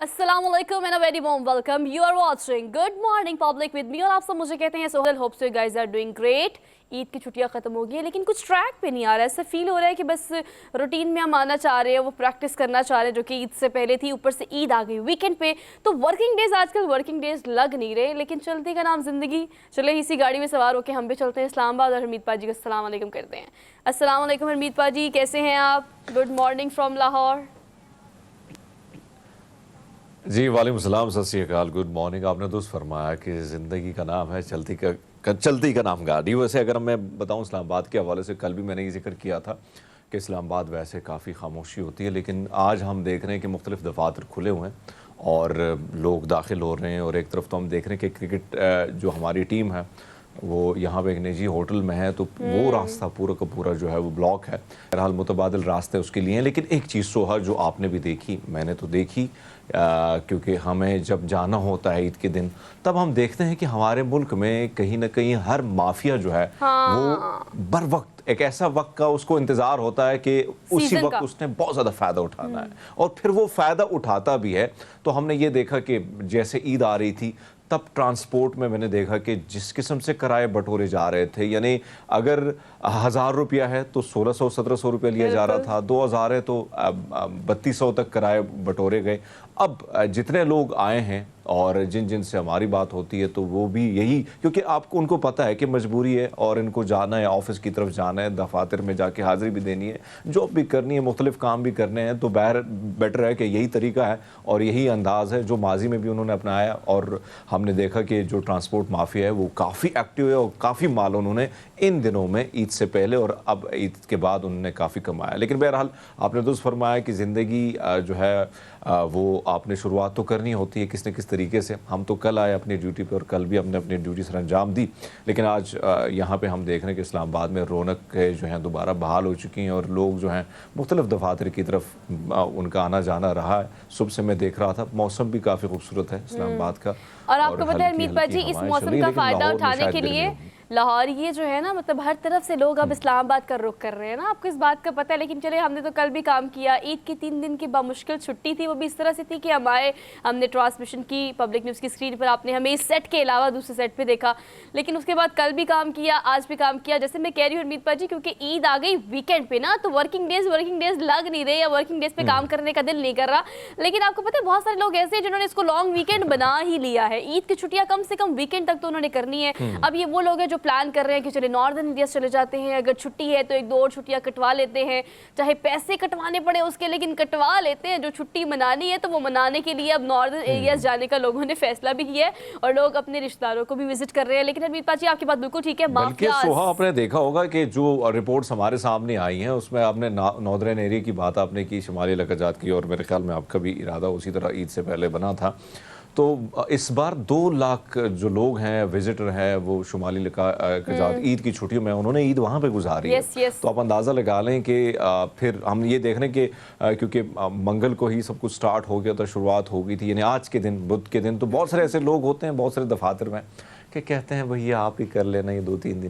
अस्सलाम वालेकुम and a very warm welcome. You are watching good morning public with me और आप सब मुझे कहते हैं Sohal. Hope so you guys are doing great. Eid की छुट्टियां खत्म हो गई है लेकिन कुछ ट्रैक पे नहीं आ रहा है। ऐसा फील हो रहा है कि बस रूटीन में हम आना चाह रहे हैं, वो प्रैक्टिस करना चाह रहे हैं जो कि ईद से पहले थी। ऊपर से ईद आ गई वीकेंड पे, तो वर्किंग डेज आजकल वर्किंग डेज लग नहीं रहे, लेकिन चलती का नाम जिंदगी। चले इसी गाड़ी में सवार होकर हम भी चलते हैं इस्लामाबाद और हरमीत पाजी को अस्सलाम वालेकुम करते हैं। अस्सलाम वालेकुम हरमीत पाजी, कैसे हैं आप? Good morning from Lahore. जी वालेकुम सलाम, सत श्री अकाल, गुड मॉर्निंग। आपने दुरुस्त फरमाया कि ज़िंदगी का नाम है चलती का नाम गाड़ी। वैसे अगर मैं बताऊं इस्लामाबाद के हवाले से, कल भी मैंने ये जिक्र किया था कि इस्लामाबाद वैसे काफ़ी खामोशी होती है, लेकिन आज हम देख रहे हैं कि मुख्तलिफ दफातर खुले हुए हैं और लोग दाखिल हो रहे हैं। और एक तरफ तो हम देख रहे हैं कि क्रिकेट जो हमारी टीम है वो यहाँ पे एक निजी होटल में है, तो वो रास्ता पूरा का पूरा जो है वो ब्लॉक है। बहरहाल मुतबादिल रास्ते उसके लिए हैं। लेकिन एक चीज़ सोहा जो आपने भी देखी, मैंने तो देखी, क्योंकि हमें जब जाना होता है ईद के दिन, तब हम देखते हैं कि हमारे मुल्क में कहीं ना कहीं हर माफिया जो है वो बर वक्त एक ऐसा वक्त का उसको इंतज़ार होता है कि उसी वक्त उसने बहुत ज़्यादा फ़ायदा उठाना है, और फिर वो फ़ायदा उठाता भी है। तो हमने ये देखा कि जैसे ईद आ रही थी तब ट्रांसपोर्ट में मैंने देखा कि जिस किस्म से किराए बटोरे जा रहे थे, यानी अगर 1000 रुपया है तो 1600-1700 रुपया लिया जा रहा था, 2000 है तो 3200 तक किराए बटोरे गए। अब जितने लोग आए हैं और जिन से हमारी बात होती है तो वो भी यही, क्योंकि आपको उनको पता है कि मजबूरी है और इनको जाना है, ऑफिस की तरफ जाना है, दफातर में जाके हाज़िरी भी देनी है, जॉब भी करनी है, मुख्तलिफ काम भी करने हैं, तो बेटर है कि यही तरीका है और यही अंदाज़ है जो माजी में भी उन्होंने अपनाया। और हमने देखा कि जो ट्रांसपोर्ट माफिया है वो काफ़ी एक्टिव है और काफ़ी माल उन्होंने इन दिनों में ईद से पहले और अब ईद के बाद उन्होंने काफ़ी कमाया। लेकिन बहरहाल आपने दुरुस्त फरमाया कि ज़िंदगी जो है वो आपने शुरुआत तो करनी होती है किस न किस तरीके से। हम तो कल आए अपनी ड्यूटी पे और कल भी हमने अपनी ड्यूटी सर अंजाम दी, लेकिन आज यहाँ पे हम देख रहे हैं कि इस्लामाबाद में रौनक जो है दोबारा बहाल हो चुकी हैं और लोग जो हैं मुख्तलिफ दफातर की तरफ उनका आना जाना रहा है। सुबह से मैं देख रहा था, मौसम भी काफ़ी खूबसूरत है इस्लामाबाद का। और आपको पता है हरमीत पाजी, इस मौसम का फ़ायदा उठाने के लिए लाहौर ये जो है ना, मतलब हर तरफ से लोग अब इस्लामाबाद का रुख कर रहे हैं ना, आपको इस बात का पता है। लेकिन चले, हमने तो कल भी काम किया। ईद की 3 दिन की बामुश्किल छुट्टी थी, वो भी इस तरह से थी कि हमने ट्रांसमिशन की पब्लिक न्यूज़ की स्क्रीन पर, आपने हमें इस सेट के अलावा दूसरे सेट पे देखा। लेकिन उसके बाद कल भी काम किया, आज भी काम किया। जैसे मैं कह रही हूँ हरमीत पाजी, क्योंकि ईद आ गई वीकेंड पे ना, तो वर्किंग डेज लग नहीं रहे या वर्किंग डेज पे काम करने का दिल नहीं कर रहा। लेकिन आपको पता है बहुत सारे लोग ऐसे हैं जिन्होंने इसको लॉन्ग वीकेंड बना ही लिया है। ईद की छुट्टियां कम से कम वीकेंड तक तो उन्होंने करनी है। अब ये वो लोग हैं जो प्लान कर रहे हैं कि चले नॉर्दर्न इंडिया चले जाते हैं, अगर छुट्टी है तो 1-2 और छुट्टियां कटवा लेते हैं, चाहे पैसे कटवाने पड़े उसके, लेकिन कटवा लेते हैं। जो छुट्टी मनानी है तो वो मनाने के लिए अब नॉर्दर्न एरियाज जाने का लोगों ने फैसला भी किया है और लोग अपने रिश्तेदारों को भी विजिट कर रहे हैं। लेकिन हरमीत पाजी आपकी बात बिल्कुल ठीक है। बल्कि सोहा आपने देखा होगा कि जो रिपोर्ट्स हमारे सामने आई हैं उसमें आपने नॉर्दर्न एरिया की बात आपने की, शुमाली इलाकाजात की, और मेरे ख्याल में आपका भी इरादा उसी तरह ईद से पहले बना था। तो इस बार 2 लाख जो लोग हैं, विजिटर हैं, वो शुमाली इलाकाजात ईद की छुट्टियों में उन्होंने ईद वहाँ पे गुजारी है। तो आप अंदाज़ा लगा लें कि फिर हम ये देख रहे हैं कि क्योंकि मंगल को ही सब कुछ स्टार्ट हो गया था, शुरुआत हो गई थी, यानी आज के दिन बुध के दिन, तो बहुत सारे ऐसे लोग होते हैं बहुत सारे दफातर में कि कहते हैं भैया आप ही कर लेना, ये 2-3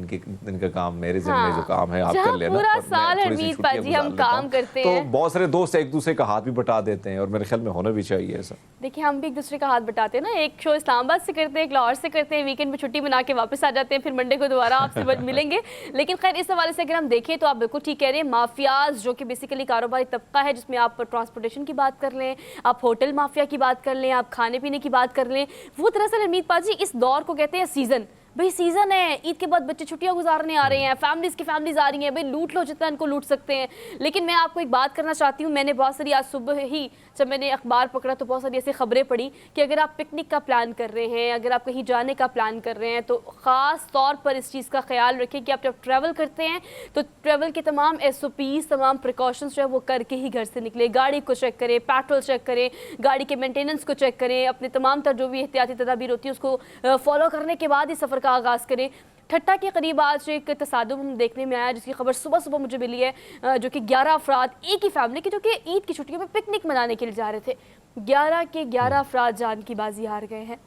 दिन का काम मेरे ज़िम्मे जो काम है आप कर लेना। पूरा साल हरमीत पाजी हम काम करते हैं, तो बहुत सारे दोस्त एक दूसरे का हाथ भी बटा देते हैं और मेरे ख्याल में होना भी चाहिए ऐसा। देखिए हम भी एक दूसरे का हाथ बटाते हैं ना, एक शो इस्लामाबाद से करते हैं, एक लाहौर से करते हैं, वीकेंड में छुट्टी मना के वापस आ जाते हैं, फिर मंडे को दोबारा आपसे मिलेंगे। लेकिन खैर इस हवाले से अगर हम देखें तो आप बिल्कुल ठीक कह रहे हैं। माफियाज जो कि बेसिकली कारोबारी तबका है, जिसमें आप ट्रांसपोर्टेशन की बात कर लें, आप होटल माफिया की बात कर लें, आप खाने पीने की बात कर लें, वो दरअसल हरमीत पाजी इस दौर को कहते हैं सीजन। भाई सीजन है, ईद के बाद बच्चे छुट्टियां गुजारने आ रहे हैं, फैमिलीज आ रही हैं, भाई लूट लो जितना इनको लूट सकते हैं। लेकिन मैं आपको एक बात करना चाहती हूँ, मैंने बहुत सारी आज सुबह ही जब मैंने अखबार पकड़ा तो बहुत सारी ऐसी खबरें पढ़ी कि अगर आप पिकनिक का प्लान कर रहे हैं, अगर आप कहीं जाने का प्लान कर रहे हैं, तो ख़ास तौर पर इस चीज़ का ख्याल रखें कि आप जब ट्रैवल करते हैं तो ट्रैवल के तमाम SOPs, तमाम प्रिकॉशंस जो है वो करके ही घर से निकले। गाड़ी को चेक करें, पेट्रोल चेक करें, गाड़ी के मेंटेनेंस को चेक करें, अपने तमाम तर जो भी एहतियाती तदाबीर होती है उसको फॉलो करने के बाद ही सफ़र का आगाज़ करें। ठट्टा के करीब आज एक तसादुम देखने में आया जिसकी खबर सुबह मुझे मिली है, जो कि 11 अफराद एक ही फैमिली के जो कि ईद की छुट्टियों में पिकनिक मनाने के लिए जा रहे थे, 11 के 11 अफराद जान की बाजी हार गए हैं।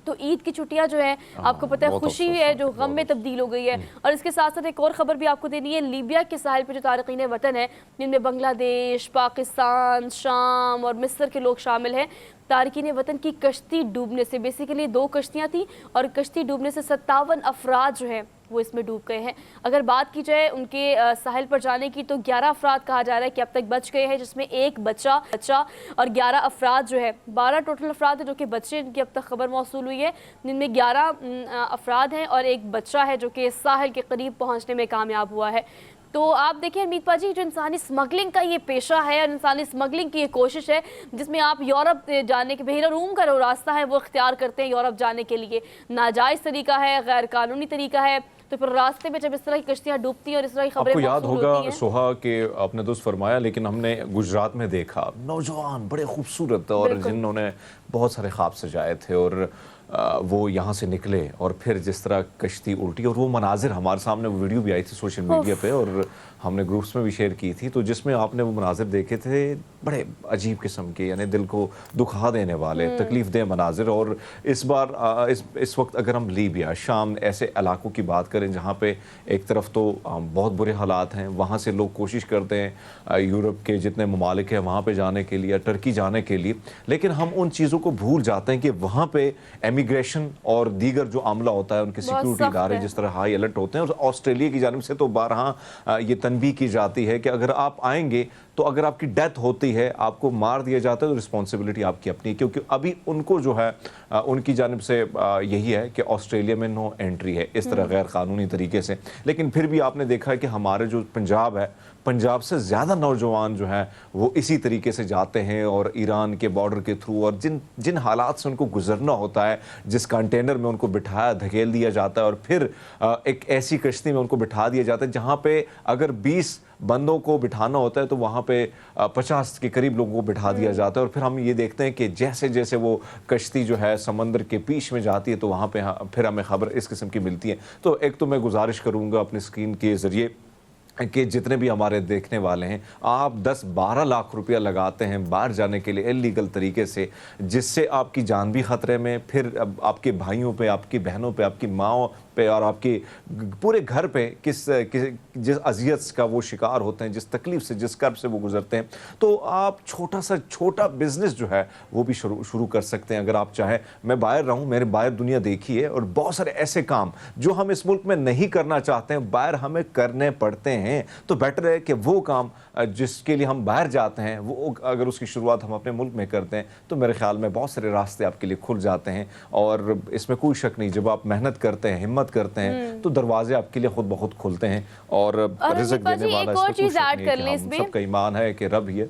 तो ईद की छुट्टियां जो है आपको पता है खुशी है जो गम में तब्दील हो गई है। और इसके साथ साथ एक और ख़बर भी आपको देनी है, लीबिया के साहिल पे जो तारकीन वतन है जिनमें बांग्लादेश, पाकिस्तान, शाम और मिस्र के लोग शामिल हैं, تارکین وطن کی کشتی ڈوبنے سے، بیسیکلی 2 کشتیاں تھیں اور کشتی ڈوبنے سے 57 افراد جو ہیں وہ اس میں ڈوب گئے ہیں۔ اگر بات کی جائے ان کے ساحل پر جانے کی تو 11 افراد کہا جا رہا ہے کہ اب تک بچ گئے ہیں، جس میں ایک بچہ اور 11 افراد جو ہے 12 ٹوٹل افراد ہیں جو کہ بچے، ان کی اب تک خبر موصول ہوئی ہے، جن میں 11 افراد ہیں اور ایک بچہ ہے جو کہ ساحل کے قریب پہنچنے میں کامیاب ہوا ہے۔ تو آپ دیکھیں حمید پاجی، جو انسانی اسمگلنگ کا یہ پیشہ ہے اور انسانی اسمگلنگ کی یہ کوشش ہے جس میں آپ یورپ جانے کے بحیرہ روم کا جو راستہ ہے وہ اختیار کرتے ہیں یورپ جانے کے لیے، ناجائز طریقہ ہے، غیر قانونی طریقہ ہے، تو پھر راستے میں جب اس طرح کی کشتیاں ڈوبتی ہیں اور اس طرح کی خبریں آپ کو یاد موصول ہوتی ہوگا ہیں۔ سوہا کہ آپ نے درست فرمایا، لیکن ہم نے گجرات میں دیکھا نوجوان بڑے خوبصورت اور جنہوں نے بہت سارے خواب سجائے تھے اور وہ یہاں سے نکلے اور پھر جس طرح کشتی الٹی، اور وہ مناظر ہمارے سامنے، وہ ویڈیو بھی آئی تھی سوشل میڈیا پہ اور ہم نے گروپس میں بھی شیئر کی تھی، تو جس میں آپ نے وہ مناظر دیکھے تھے بڑے عجیب قسم کے، یعنی دل کو دکھا دینے والے، تکلیف دہ مناظر۔ اور اس بار اس وقت اگر ہم لیبیا، شام ایسے علاقوں کی بات کریں جہاں پہ ایک طرف تو بہت برے حالات ہیں، وہاں سے لوگ کوشش کرتے ہیں یورپ کے جتنے ممالک ہیں وہاں پہ جانے کے لیے، ٹرکی جانے کے لیے، لیکن ہم ان چیزوں کو بھول جاتے ہیں کہ وہاں پہ امیگریشن اور دیگر جو عملہ ہوتا ہے، ان کے سیکیورٹی ادارے جس طرح ہائی الرٹ ہوتے ہیں، اور آسٹریلیا کی جانب سے تو بارہا یہ تنبیہ کی جاتی ہے کہ اگر آپ آئیں گے تو اگر آپ کی ڈیتھ ہوتی ہے، آپ کو مار دیا جاتا ہے تو رسپانسبلٹی آپ کی اپنی ہے، کیونکہ ابھی ان کو جو ہے ان کی جانب سے یہی ہے کہ آسٹریلیا میں نو انٹری ہے اس طرح غیر قانونی طریقے سے۔ لیکن پھر بھی آپ نے دیکھا ہے کہ ہمارے جو پنجاب ہے، پنجاب سے زیادہ نوجوان جو ہیں وہ اسی طریقے سے جاتے ہیں اور ایران کے بارڈر کے تھرو، اور جن حالات سے ان کو گزرنا ہوتا ہے، جس کنٹینر میں ان کو بٹھایا دھکیل دیا جاتا ہے اور پھر ایک ایسی کشتی میں ان کو بٹھا دیا جاتا ہے جہاں پہ اگر 20 بندوں کو بٹھانا ہوتا ہے تو وہاں پہ 50 کے قریب لوگوں کو بٹھا دیا جاتا ہے، اور پھر ہم یہ دیکھتے ہیں کہ جیسے جیسے وہ کشتی جو ہے سمندر کے بیچ میں جاتی ہے تو وہاں پہ پھر ہمیں خبر اس قسم کی ملتی ہے۔ تو ایک تو میں گزارش کروں گا اپنی اسکرین کے ذریعے کہ جتنے بھی ہمارے دیکھنے والے ہیں، آپ 10-12 لاکھ روپیہ لگاتے ہیں باہر جانے کے لیے اللیگل طریقے سے، جس سے آپ کی جان بھی خطرے میں، پھر آپ کے بھائیوں پہ، آپ کی بہنوں پہ، آپ کی ماں پہ اور آپ کے پورے گھر پہ جس اذیت کا وہ شکار ہوتے ہیں، جس تکلیف سے، جس کرب سے وہ گزرتے ہیں، تو آپ چھوٹا بزنس جو ہے وہ بھی شروع کر سکتے ہیں اگر آپ چاہیں۔ میں باہر رہوں، میرے باہر دنیا دیکھی ہے، اور بہت سارے ایسے کام جو ہم اس ملک میں نہیں کرنا چاہتے ہیں باہر ہمیں کرنے پڑتے ہیں، تو بیٹر ہے کہ وہ کام جس کے لیے ہم باہر جاتے ہیں وہ اگر اس کی شروعات ہم اپنے ملک میں کرتے ہیں تو میرے خیال میں بہت سارے راستے آپ کے لیے کھل جاتے ہیں، اور اس میں کوئی شک نہیں، جب آپ محنت کرتے ہیں، ہمت کرتے ہیں تو دروازے آپ کے لیے خود بخود کھلتے ہیں، اور رزق دینے والا اس میں کوئی شک نہیں ہے کہ ہم سب کا ایمان ہے کہ رب ہی ہے۔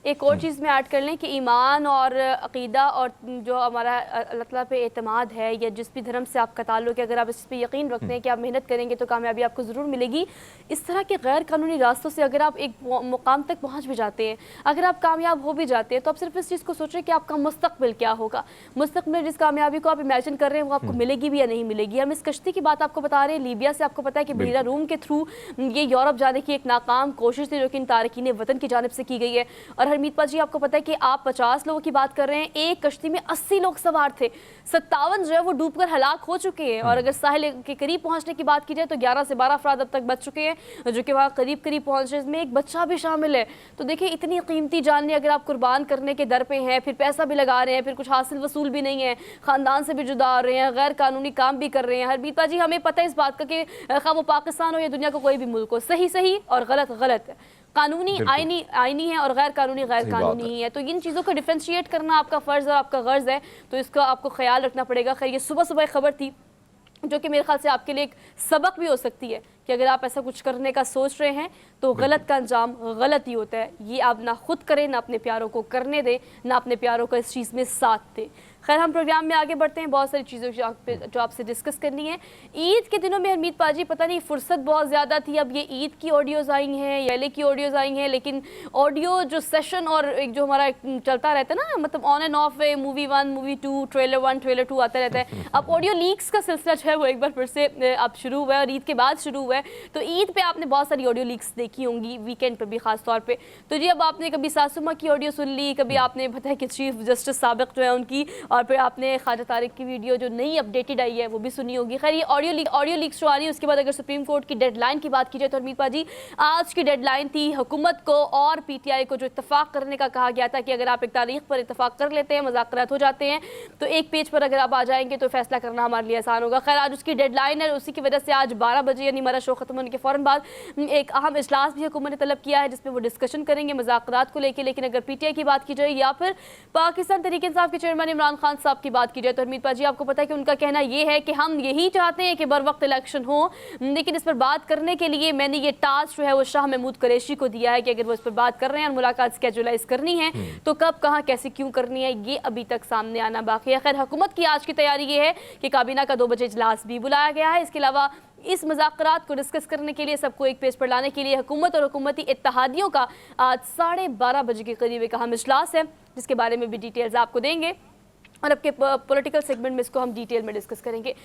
ایک اور چیز میں ایڈ کر لیں کہ ایمان اور عقیدہ اور جو ہمارا اللہ تعالیٰ پہ اعتماد ہے، یا جس بھی دھرم سے آپ کا تعلق ہے، اگر آپ اس پہ یقین رکھتے ہیں کہ آپ محنت کریں گے تو کامیابی آپ کو ضرور ملے گی۔ اس طرح کے غیر قانونی راستوں سے اگر آپ ایک مقام تک پہنچ بھی جاتے ہیں، اگر آپ کامیاب ہو بھی جاتے ہیں، تو آپ صرف اس چیز کو سوچیں کہ آپ کا مستقبل کیا ہوگا، مستقبل جس کامیابی کو آپ امیجن کر رہے ہیں وہ آپ کو ملے گی بھی یا نہیں ملے گی۔ ہم اس کشتی کی بات آپ کو بتا رہے ہیں لیبیا سے، آپ کو پتا ہے کہ بحیرہ روم کے تھرو یہ یورپ جانے کی ایک ناکام کوشش تھی جو کہ ان تارکین وطن کی جانب سے کی گئی ہے، اور حمید پاجی آپ کو پتا ہے کہ آپ 50 لوگوں کی بات کر رہے ہیں، ایک کشتی میں 80 لوگ سوار تھے، 57 جو ہے وہ ڈوب کر ہلاک ہو چکے ہیں، اور اگر ساحل کے قریب پہنچنے کی بات کی جائے تو 11 سے 12 افراد اب تک بچ چکے ہیں جو کہ وہاں قریب پہنچے، اس میں ایک بچہ بھی شامل ہے۔ تو دیکھیں اتنی قیمتی جانیں اگر آپ قربان کرنے کے در پہ ہیں، پھر پیسہ بھی لگا رہے ہیں، پھر کچھ حاصل وصول بھی نہیں ہے، خاندان سے بھی جدا ہو رہے ہیں، غیر قانونی کام بھی کر رہے ہیں۔ ہربیت پاجی ہمیں پتہ ہے اس بات کا کہ خواہ وہ پاکستان ہو یا دنیا کا کوئی بھی ملک ہو، صحیح اور غلط ہے، قانونی آئینی ہے اور غیر قانونی ہی ہے، تو ان چیزوں کو ڈیفرینشیٹ کرنا آپ کا فرض اور آپ کا غرض ہے، تو اس کا آپ کو خیال رکھنا پڑے گا۔ خیر یہ صبح خبر تھی جو کہ میرے خیال سے آپ کے لیے ایک سبق بھی ہو سکتی ہے کہ اگر آپ ایسا کچھ کرنے کا سوچ رہے ہیں تو غلط کا انجام غلط ہی ہوتا ہے، یہ آپ نہ خود کریں، نہ اپنے پیاروں کو کرنے دیں، نہ اپنے پیاروں کو اس چیز میں ساتھ دیں۔ خیر ہم پروگرام میں آگے بڑھتے ہیں، بہت ساری چیزیں جو آپ سے ڈسکس کرنی ہے۔ عید کے دنوں میں حمید پاجی پتہ نہیں فرصت بہت زیادہ تھی، اب یہ عید کی آڈیوز آئی ہیں، یلے کی آڈیوز آئی ہیں، لیکن آڈیو جو سیشن اور ایک جو ہمارا چلتا رہتا ہے نا، مطلب on and of way, movie 1 movie 2 trailer 1 trailer 2 آتا رہتا ہے، اب آڈیو لیکس کا سلسلہ جو ہے وہ ایک بار پھر سے اب شروع ہوا ہے اور عید کے بعد شروع ہوا ہے۔ है। तो ईद पे आपने बहुत सारी ऑडियो लीक्स देखी होंगी, वीकेंड पे भी खास तौर पे। तो जी अब आपने कभी सासू माँ की ऑडियो सुन ली, कभी आपने पता है कि चीफ जस्टिस साबिक जो है उनकी, और फिर आपने ख्वाजा तारिक की वीडियो जो नई अपडेटेड आई है वो भी सुनी होगी। खैर ये ऑडियो लीक्स जो आ रही है, उसके बाद अगर सुप्रीम कोर्ट की डेडलाइन की बात की जाए तो हरमीत पाजी आज की डेडलाइन थी हुकूमत को और पीटीआई को जो इत्तेफाक करने का कहा गया था कि अगर आप एक तारीख पर इत्तेफाक कर लेते हैं, मुज़ाकरात हो जाते हैं, तो एक पेज पर अगर आप आ जाएंगे तो फैसला करना हमारे लिए आसान होगा। खैर आज उसकी डेडलाइन है, उसी की वजह से आज 12 बजे यानी हमारा शो खत्म होने के फ़ौरन बाद एक अहम इजलास भी हुकूमत ने तलब किया है जिसमें वो डिस्कशन करेंगे मुज़ाकरात को लेकर। लेकिन अगर पीटीआई की बात की जाए या फिर पाकिस्तान तहरीक इंसाफ के चेयरमैन इमरान खान साहब की बात की जाए तो हरमीत पाजी आपको पता है कि उनका कहना यह है कि हम यही चाहते हैं कि बर वक्त इलेक्शन हो, लेकिन इस पर बात करने के लिए मैंने ये टास्क जो है वो शाह महमूद कुरैशी को दिया है कि अगर वो इस पर बात कर रहे हैं और मुलाकात स्केजुलाइज करनी है तो कब, कहाँ, कैसे, क्यों करनी है, ये अभी तक सामने आना बाकी है। खैर हुकूमत की आज की तैयारी ये है कि काबीना का 2 बजे इजलास भी बुलाया गया है। इसके अलावा इस मुज़ाकरात को डिस्कस करने के लिए, सबको एक पेज पर लाने के लिए हुकूमत और हुकूमती इत्तेहादियों का आज 12:30 बजे के करीब एक अहम इजलास है जिसके बारे में भी डिटेल्स आपको देंगे और आपके पॉलिटिकल सेगमेंट में इसको हम डिटेल में डिस्कस करेंगे।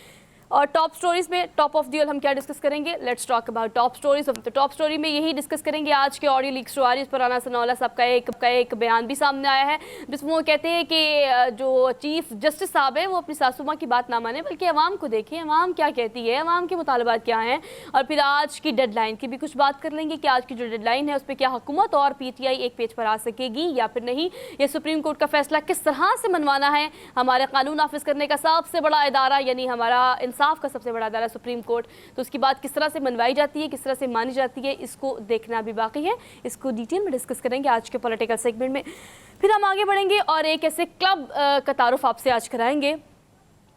और टॉप स्टोरीज में टॉप ऑफ द ऑल हम क्या डिस्कस करेंगे, let's talk about top stories. तो टॉप स्टोरी में यही डिस्कस करेंगे आज के ऑडियो लीक्स जो आ रही है, इस पर राना सनाउल्लाह साहब का एक बयान भी सामने आया है जिसमें वो कहते हैं कि जो चीफ जस्टिस साहब है वो अपनी सासू माँ की बात ना माने बल्कि अवाम को देखें, अवाम क्या कहती है, अवाम के मुतालबात क्या हैं। और फिर आज की डेडलाइन की भी कुछ बात कर लेंगे कि आज की जो डेडलाइन है उस पर क्या हुकूमत और पीटीआई एक पेज पर आ सकेगी या फिर नहीं, ये सुप्रीम कोर्ट का फैसला किस तरह से मनवाना है। हमारे कानून नाफिज करने का सबसे बड़ा इदारा यानी हमारा इंसाफ का सबसे बड़ा अदालत सुप्रीम कोर्ट, तो उसकी बात किस तरह से मनवाई जाती है, किस तरह से मानी जाती है, इसको देखना भी बाकी है। इसको डिटेल में डिस्कस करेंगे आज के पॉलिटिकल सेगमेंट में। फिर हम आगे बढ़ेंगे और एक ऐसे क्लब का तारुफ आपसे आज कराएंगे।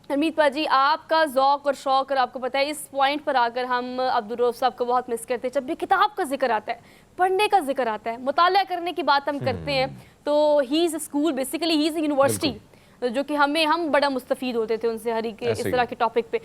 हरमीत पाजी आपका ज़ौक़ और शौक़, और आपको पता है इस पॉइंट पर आकर हम अब्दुल रऊफ़ साहब को बहुत मिस करते हैं। जब भी किताब का जिक्र आता है, पढ़ने का जिक्र आता है, मुताला करने की बात हम करते हैं तो he is a school, basically he is a university, जो कि हम बड़ा मुस्तफ़ीद होते थे उनसे हर एक इस तरह के टॉपिक पे।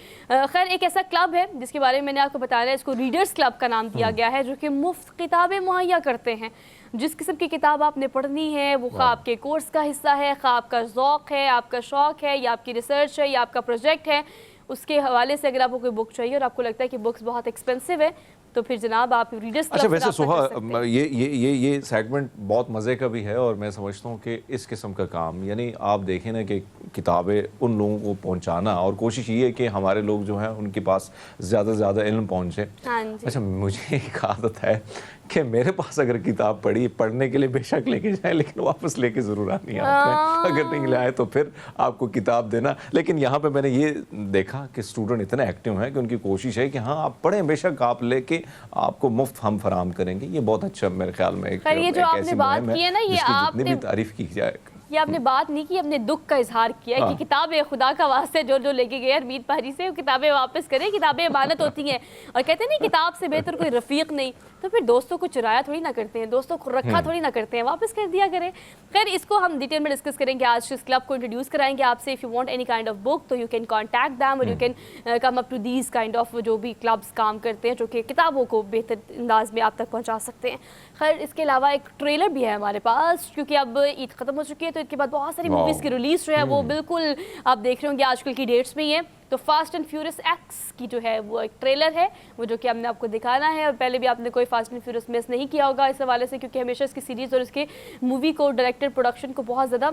खैर एक ऐसा क्लब है जिसके बारे में मैंने आपको बताया है, इसको रीडर्स क्लब का नाम दिया गया है, जो कि मुफ्त किताबें मुहैया करते हैं। जिस किस्म की किताब आपने पढ़नी है वो खा आपके कोर्स का हिस्सा है, खा आपका ज़ौक़ है, आपका शौक़ है, या आपकी रिसर्च है, या आपका प्रोजेक्ट है, उसके हवाले से अगर आपको कोई बुक चाहिए और आपको लगता है कि बुक्स बहुत एक्सपेंसिव है तो फिर जनाब आप रीडर्स क्लब। अच्छा वैसे सुहा ये सेगमेंट बहुत मज़े का भी है और मैं समझता हूँ कि इस किस्म का काम यानी आप देखें ना कि किताबें उन लोगों को पहुँचाना और कोशिश ये है कि हमारे लोग जो हैं उनके पास ज़्यादा से ज़्यादा इल्म पहुँचे। हाँ अच्छा मुझे एक आदत है कि मेरे पास अगर किताब पढ़ने के लिए बेशक लेके जाए लेकिन वापस लेके ज़रूर आनी है आपने, अगर नहीं ले आए तो फिर आपको किताब देना। लेकिन यहाँ पे मैंने ये देखा कि स्टूडेंट इतने एक्टिव हैं कि उनकी कोशिश है कि हाँ आप पढ़ें, बेशक आप लेके आपको मुफ्त हम फराम करेंगे। ये बहुत अच्छा मेरे ख्याल में एक ये जो आपने बात की है ना, ये जितनी भी तारीफ की जाए। ये आपने बात नहीं की, अपने दुख का इजहार किया कि किताबें खुदा का वास्ते जो लेके गए हरमीत पाजी से वो किताबें वापस करें, किताबें अमानत होती हैं। और कहते हैं नहीं किताब से बेहतर कोई रफीक नहीं, तो फिर दोस्तों को चुराया थोड़ी ना करते हैं, दोस्तों को रखा थोड़ी ना करते हैं, वापस कर दिया करें। खैर इसको हम डिटेल में डिस्कस करेंगे आज, इस क्लब को इंट्रोड्यूस कराएंगे आपसे। If you want any kind of book तो यू कैन कॉन्टैक्ट दैम और you can come up to these kind of जो भी क्लब्स काम करते हैं जो कि किताबों को बेहतर अंदाज में आप तक पहुँचा सकते हैं। खैर इसके अलावा एक ट्रेलर भी है हमारे पास क्योंकि अब ईद ख़त्म हो चुकी है तो ईद के बाद बहुत सारी मूवीज़ की रिलीज़ जो है वो बिल्कुल आप देख रहे होंगे आजकल की डेट्स में ही है। तो फास्ट एंड फ्यूरियस एक्स की जो है वो एक ट्रेलर है वो जो कि हमने आपको दिखाना है। और पहले भी आपने कोई फास्ट एंड फ्यूरियस मिस नहीं किया होगा इस हवाले से, क्योंकि हमेशा इसकी सीरीज़ और इसके मूवी को डायरेक्टर प्रोडक्शन को बहुत ज़्यादा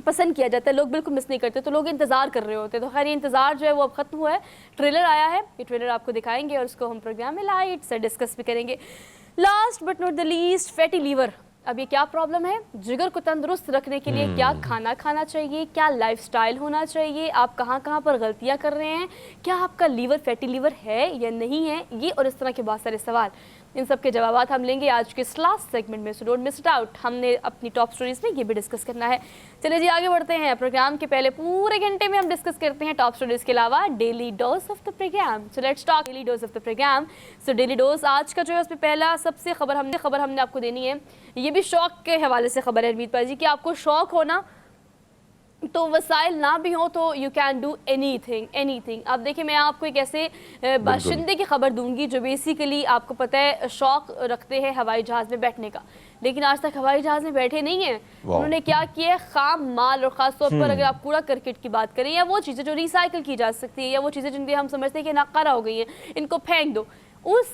पसंद किया जाता है, लोग बिल्कुल मिस नहीं करते, तो लोग इंतज़ार कर रहे होते हैं। तो खैर ये इंतज़ार जो है वो अब ख़त्म हुआ है, ट्रेलर आया है, ये ट्रेलर आपको दिखाएंगे और उसको हम प्रोग्राम में लाइट से डिस्कस भी करेंगे। Last but not the least, fatty liver. अब ये क्या प्रॉब्लम है, जिगर को तंदुरुस्त रखने के लिए क्या खाना खाना चाहिए, क्या लाइफस्टाइल होना चाहिए, आप कहाँ कहाँ पर गलतियाँ कर रहे हैं, क्या आपका लीवर फैटी लीवर है या नहीं है, ये और इस तरह के बहुत सारे सवाल, इन सब के जवाब हम लेंगे आज के इस लास्ट सेगमेंट में। So don't miss it out. हमने अपनी टॉप स्टोरीज में ये भी डिस्कस करना है। चलिए जी आगे बढ़ते हैं। प्रोग्राम के पहले पूरे घंटे में हम डिस्कस करते हैं टॉप स्टोरीज के अलावा daily dose of the programme. So let's talk daily dose of the programme. So daily dose आज का जो है उसमें पहला सबसे खबर हमने आपको देनी है, ये भी शौक के हवाले से खबर है हरमीत पाजी कि आपको शौक हो ना तो वसाइल ना भी हो तो यू कैन डू एनीथिंग। अब देखिए मैं आपको एक ऐसे बाशिंदे की खबर दूंगी जो बेसिकली आपको पता है शौक रखते हैं हवाई जहाज़ में बैठने का, लेकिन आज तक हवाई जहाज़ में बैठे नहीं हैं। उन्होंने क्या किया है, खाम माल और ख़ास तौर पर अगर आप कूड़ा करकट की बात करें या वो चीज़ें जो रिसाइकिल की जा सकती है या वो चीज़ें जिनकी हम समझते हैं कि नाकारा हो गई हैं, इनको फेंक दो, اس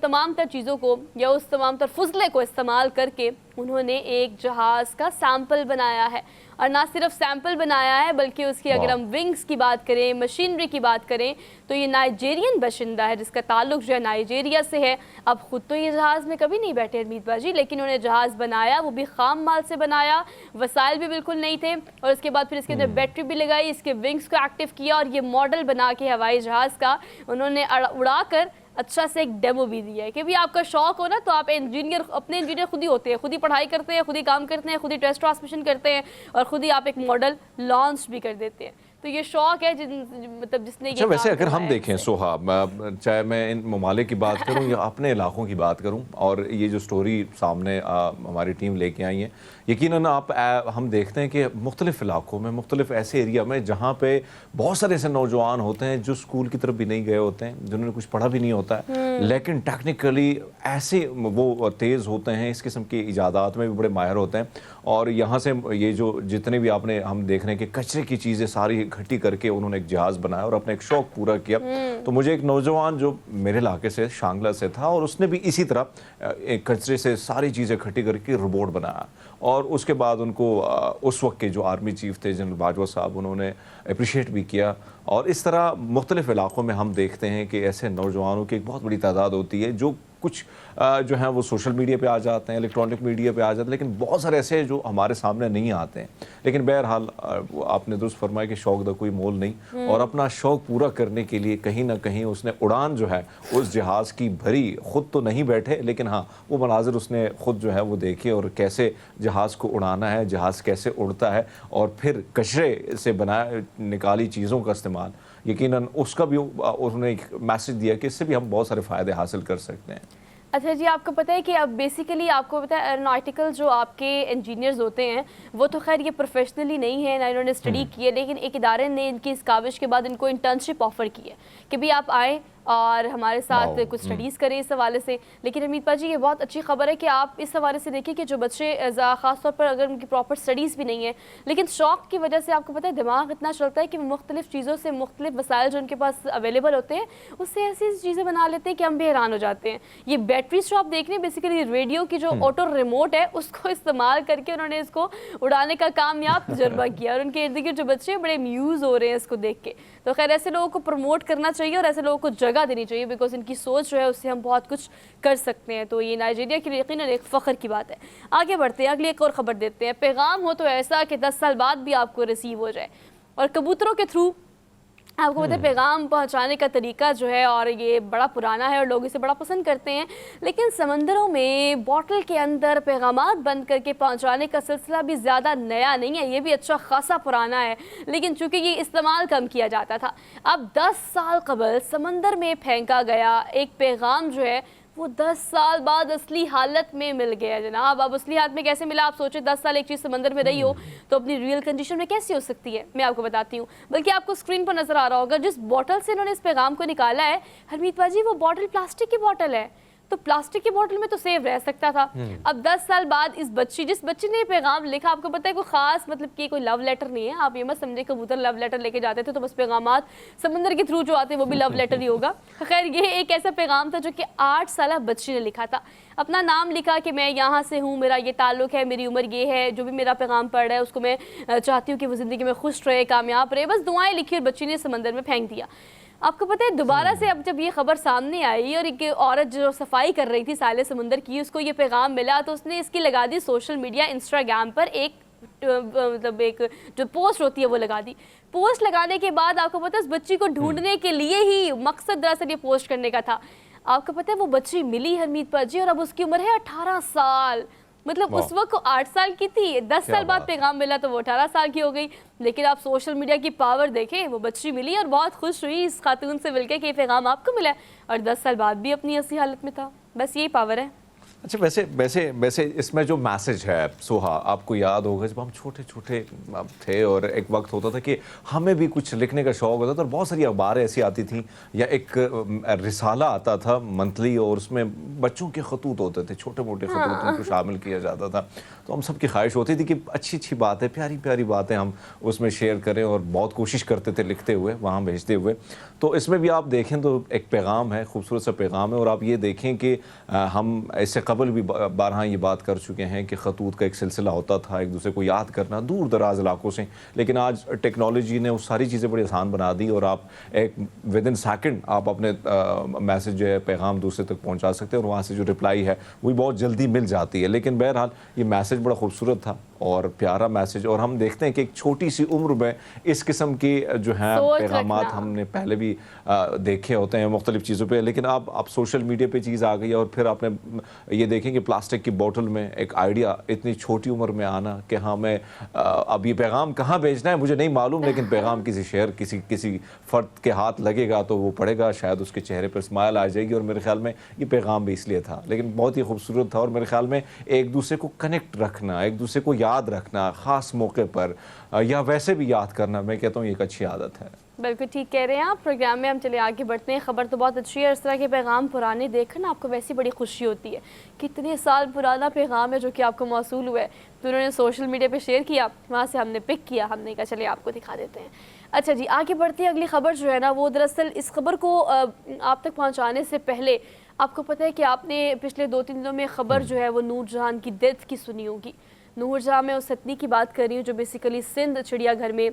تمام تر چیزوں کو یا اس تمام تر فضلے کو استعمال کر کے انہوں نے ایک جہاز کا سیمپل بنایا ہے، اور نہ صرف سیمپل بنایا ہے بلکہ اس کی اگر ہم ونگز کی بات کریں، مشینری کی بات کریں، تو یہ نائجیرین باشندہ ہے جس کا تعلق جو ہے نائجیریا سے ہے۔ اب خود تو یہ جہاز میں کبھی نہیں بیٹھے حمید باجی، لیکن انہوں نے جہاز بنایا، وہ بھی خام مال سے بنایا، وسائل بھی بالکل نہیں تھے، اور اس کے بعد پھر اس کے اندر بیٹری بھی لگائی، اس کے ونگز کو ایکٹیو کیا، اور یہ ماڈل بنا کے ہوائی جہاز کا انہوں نے اڑا کر اچھا سے ایک ڈیمو بھی دیا ہے کہ بھی آپ کا شوق ہو نا تو آپ اپنے انجینئر خود ہی ہوتے ہیں، خود ہی پڑھائی کرتے ہیں، خود ہی کام کرتے ہیں، خود ہی ٹیسٹ ٹرانسمیشن کرتے ہیں، اور خود ہی آپ ایک ماڈل لانچ بھی کر دیتے ہیں۔ تو یہ شوق ہے مطلب جس نے یہ ویسے اگر ہم دیکھیں سوہا، چاہے میں ان ممالک کی بات کروں یا اپنے علاقوں کی بات کروں، اور یہ جو سٹوری سامنے ہماری ٹیم لے کے آئی ہے، یقیناً ہم دیکھتے ہیں کہ مختلف علاقوں میں، مختلف ایسے ایریا میں جہاں پہ بہت سارے ایسے نوجوان ہوتے ہیں جو اسکول کی طرف بھی نہیں گئے ہوتے ہیں، جنہوں نے کچھ پڑھا بھی نہیں ہوتا ہے، لیکن ٹیکنیکلی ایسے وہ تیز ہوتے ہیں، اس قسم کی ایجادات میں بھی بڑے ماہر ہوتے ہیں، اور یہاں سے یہ جو جتنے بھی ہم دیکھ رہے ہیں کہ کچرے کی چیزیں ساری اکٹھی کر کے انہوں نے ایک جہاز بنایا اور اپنا ایک شوق پورا کیا۔ تو مجھے ایک نوجوان جو میرے علاقے سے شانگلہ سے تھا، اور اس نے بھی اسی طرح ایک کچرے سے ساری چیزیں اکٹھی کر کے روبوٹ بنایا، اور اس کے بعد ان کو اس وقت کے جو آرمی چیف تھے جنرل باجوہ صاحب، انہوں نے اپریشیٹ بھی کیا۔ اور اس طرح مختلف علاقوں میں ہم دیکھتے ہیں کہ ایسے نوجوانوں کی ایک بہت بڑی تعداد ہوتی ہے جو کچھ جو ہیں وہ سوشل میڈیا پہ آ جاتے ہیں، الیکٹرانک میڈیا پہ آ جاتے ہیں، لیکن بہت سارے ایسے جو ہمارے سامنے نہیں آتے ہیں۔ لیکن بہرحال آپ نے درست فرمایا کہ شوق دا کوئی مول نہیں، اور اپنا شوق پورا کرنے کے لیے کہیں نہ کہیں اس نے اڑان جو ہے اس جہاز کی بھری، خود تو نہیں بیٹھے لیکن ہاں وہ مناظر اس نے خود جو ہے وہ دیکھے، اور کیسے جہاز کو اڑانا ہے، جہاز کیسے اڑتا ہے، اور پھر کچرے سے نکالی چیزوں کا استعمال، یقیناً اس کا بھی انہوں نے ایک میسج دیا کہ اس سے بھی ہم بہت سارے فائدے حاصل کر سکتے ہیں۔ اچھا جی، آپ کو پتہ ہے کہ اب بیسیکلی آپ کو پتہ ہے ایروناٹیکل جو آپ کے انجینئرز ہوتے ہیں وہ تو خیر یہ پروفیشنلی نہیں ہے، نہ انہوں نے اسٹڈی کی ہے، لیکن ایک ادارے نے ان کی اس کاوش کے بعد ان کو انٹرنشپ آفر کی ہے کہ بھی آپ آئیں اور ہمارے ساتھ کچھ اسٹڈیز کریں اس حوالے سے۔ لیکن حمید جی یہ بہت اچھی خبر ہے کہ آپ اس حوالے سے دیکھیں کہ جو بچے خاص طور پر اگر ان کی پراپر اسٹڈیز بھی نہیں ہیں لیکن شوق کی وجہ سے آپ کو پتہ ہے دماغ اتنا چلتا ہے کہ وہ مختلف چیزوں سے، مختلف وسائل جو ان کے پاس اویلیبل ہوتے ہیں اس سے ایسی چیزیں بنا لیتے ہیں کہ ہم بھی حیران ہو جاتے ہیں۔ یہ بیٹریز جو آپ دیکھ رہے ہیں بیسیکلی ریڈیو کی جو آٹو ریموٹ ہے اس کو استعمال کر کے انہوں نے اس کو اڑانے کا کامیاب تجربہ کیا، اور ان کے ارد گرد جو بچے بڑے میوز ہو رہے ہیں اس کو دیکھ کے۔ تو خیر ایسے لوگوں کو پروموٹ کرنا چاہیے اور ایسے لوگوں کو جگہ دینی چاہیے، بیکاز ان کی سوچ جو ہے اس سے ہم بہت کچھ کر سکتے ہیں۔ تو یہ نائجیریا کے لیے یقیناً ایک فخر کی بات ہے۔ آگے بڑھتے ہیں، اگلی ایک اور خبر دیتے ہیں۔ پیغام ہو تو ایسا کہ 10 سال بعد بھی آپ کو ریسیو ہو جائے، اور کبوتروں کے تھرو آپ کو پتہ ہے پیغام پہنچانے کا طریقہ جو ہے اور یہ بڑا پرانا ہے اور لوگ اسے بڑا پسند کرتے ہیں، لیکن سمندروں میں بوٹل کے اندر پیغامات بند کر کے پہنچانے کا سلسلہ بھی زیادہ نیا نہیں ہے، یہ بھی اچھا خاصا پرانا ہے، لیکن چونکہ یہ استعمال کم کیا جاتا تھا۔ اب 10 سال قبل سمندر میں پھینکا گیا ایک پیغام جو ہے وہ 10 سال بعد اصلی حالت میں مل گیا جناب۔ اب اصلی حالت میں کیسے ملا؟ آپ سوچیں 10 سال ایک چیز سمندر میں رہی ہو تو اپنی ریئل کنڈیشن میں کیسی ہو سکتی ہے؟ میں آپ کو بتاتی ہوں، بلکہ آپ کو اسکرین پر نظر آ رہا ہوگا جس بوٹل سے انہوں نے اس پیغام کو نکالا ہے حمید باجی، وہ بوٹل پلاسٹک کی بوٹل ہے۔ تو پلاسٹک کی بوٹل میں تو سیو رہ سکتا تھا۔ اب 10 سال بعد جس بچی نے یہ پیغام لکھا، آپ کو پتہ ہے کوئی خاص مطلب کہ کوئی لو لیٹر نہیں ہے، آپ یہ مت سمجھے کبوتر لو لیٹر لے کے جاتے تھے تو بس پیغامات سمندر کے تھرو جو آتے ہیں وہ بھی لو لیٹر ہی ہوگا۔ خیر یہ ایک ایسا پیغام تھا جو کہ 8 سالہ بچی نے لکھا تھا، اپنا نام لکھا کہ میں یہاں سے ہوں، میرا یہ تعلق ہے، میری عمر یہ ہے، جو بھی میرا پیغام پڑھ رہا ہے اس کو میں چاہتی ہوں کہ وہ زندگی میں خوش رہے، کامیاب رہے، بس دعائیں لکھی اور بچی نے سمندر میں پھینک دیا۔ آپ کو پتہ ہے دوبارہ سے اب جب یہ خبر سامنے آئی اور ایک عورت جو صفائی کر رہی تھی ساحل سمندر کی، اس کو یہ پیغام ملا تو اس نے اس کی لگا دی سوشل میڈیا انسٹاگرام پر مطلب ایک جو پوسٹ ہوتی ہے وہ لگا دی۔ پوسٹ لگانے کے بعد آپ کو پتہ ہے اس بچی کو ڈھونڈنے کے لیے ہی مقصد دراصل یہ پوسٹ کرنے کا تھا۔ آپ کو پتہ ہے وہ بچی ملی حمید باجی اور اب اس کی عمر ہے 18 سال، مطلب اس وقت 8 سال کی تھی، 10 سال بعد پیغام ملا تو وہ 18 سال کی ہو گئی۔ لیکن آپ سوشل میڈیا کی پاور دیکھیں، وہ بچی ملی اور بہت خوش ہوئی اس خاتون سے مل کے کہ یہ پیغام آپ کو ملا ہے اور 10 سال بعد بھی اپنی اصلی حالت میں تھا۔ بس یہی پاور ہے۔ अच्छा, वैसे इसमें जो मैसेज है सोहा, आपको याद होगा जब हम छोटे छोटे थे और एक वक्त होता था कि हमें भी कुछ लिखने का शौक होता था, और बहुत सारी अखबारें ऐसी आती थी या एक रिसाला आता था मंथली, और उसमें बच्चों के खतूत होते थे, छोटे मोटे खतूत, उनको शामिल किया जाता था। तो हम सबकी ख्वाहिश होती थी कि अच्छी अच्छी बातें, प्यारी प्यारी बातें हम उसमें शेयर करें, और बहुत कोशिश करते थे लिखते हुए, वहाँ भेजते हुए। तो इसमें भी आप देखें तो एक पैगाम है, खूबसूरत सा पैगाम है। और आप ये देखें कि हम इससे कबल भी बारहा ये बात कर चुके हैं कि खतूत का एक सिलसिला होता था, एक दूसरे को याद करना दूर दराज इलाकों से, लेकिन आज टेक्नोलॉजी ने वो सारी चीज़ें बड़ी आसान बना दी, और आप एक विद इन सेकेंड आप अपने मैसेज जो है, पैगाम दूसरे तक पहुंचा सकते हैं, और वहाँ से जो रिप्लाई है वो भी बहुत जल्दी मिल जाती है। लेकिन बहरहाल ये मैसेज बड़ा खूबसूरत था और प्यारा मैसेज, और हम देखते हैं कि एक छोटी सी उम्र में इस किस्म की जो हैं पैगामात हमने पहले भी देखे होते हैं मुख्तलिफ चीज़ों पे, लेकिन अब सोशल मीडिया पे चीज़ आ गई है। और फिर आपने ये देखें कि प्लास्टिक की बोतल में एक आइडिया इतनी छोटी उम्र में आना कि हाँ, मैं अब ये पैगाम कहाँ भेजना है मुझे नहीं मालूम, लेकिन पैगाम किसी फ़र्द के हाथ लगेगा तो वो पढ़ेगा, शायद उसके चेहरे पर स्माइल आ जाएगी। और मेरे ख्याल में ये पैगाम भी इसलिए था, लेकिन बहुत ही खूबसूरत था। और मेरे ख्याल में एक दूसरे को कनेक्ट रखना, एक दूसरे को याद रखना ख़ास मौके पर, या वैसे भी याद करना, मैं कहता हूँ ये एक अच्छी आदत है। बिल्कुल ठीक कह रहे हैं आप। प्रोग्राम में हम चले आगे बढ़ते हैं। खबर तो बहुत अच्छी है, इस तरह के पैगाम पुराने देखना आपको वैसी बड़ी खुशी होती है। कितने साल पुराना पैगाम है जो कि आपको मौसूल हुआ है, तो उन्होंने सोशल मीडिया पे शेयर किया, वहाँ से हमने पिक किया, हमने कहा चलिए आपको दिखा देते हैं। अच्छा जी, आगे बढ़ते हैं। अगली खबर जो है ना, वो दरअसल इस खबर को आप तक पहुँचाने से पहले आपको पता है कि आपने पिछले 2-3 दिनों में खबर जो है वो नूरजहान की डेथ की सुनी होगी। नूरजहान, मैं उस हथनी की बात कर रही हूँ जो बेसिकली सिंध चिड़ियाघर में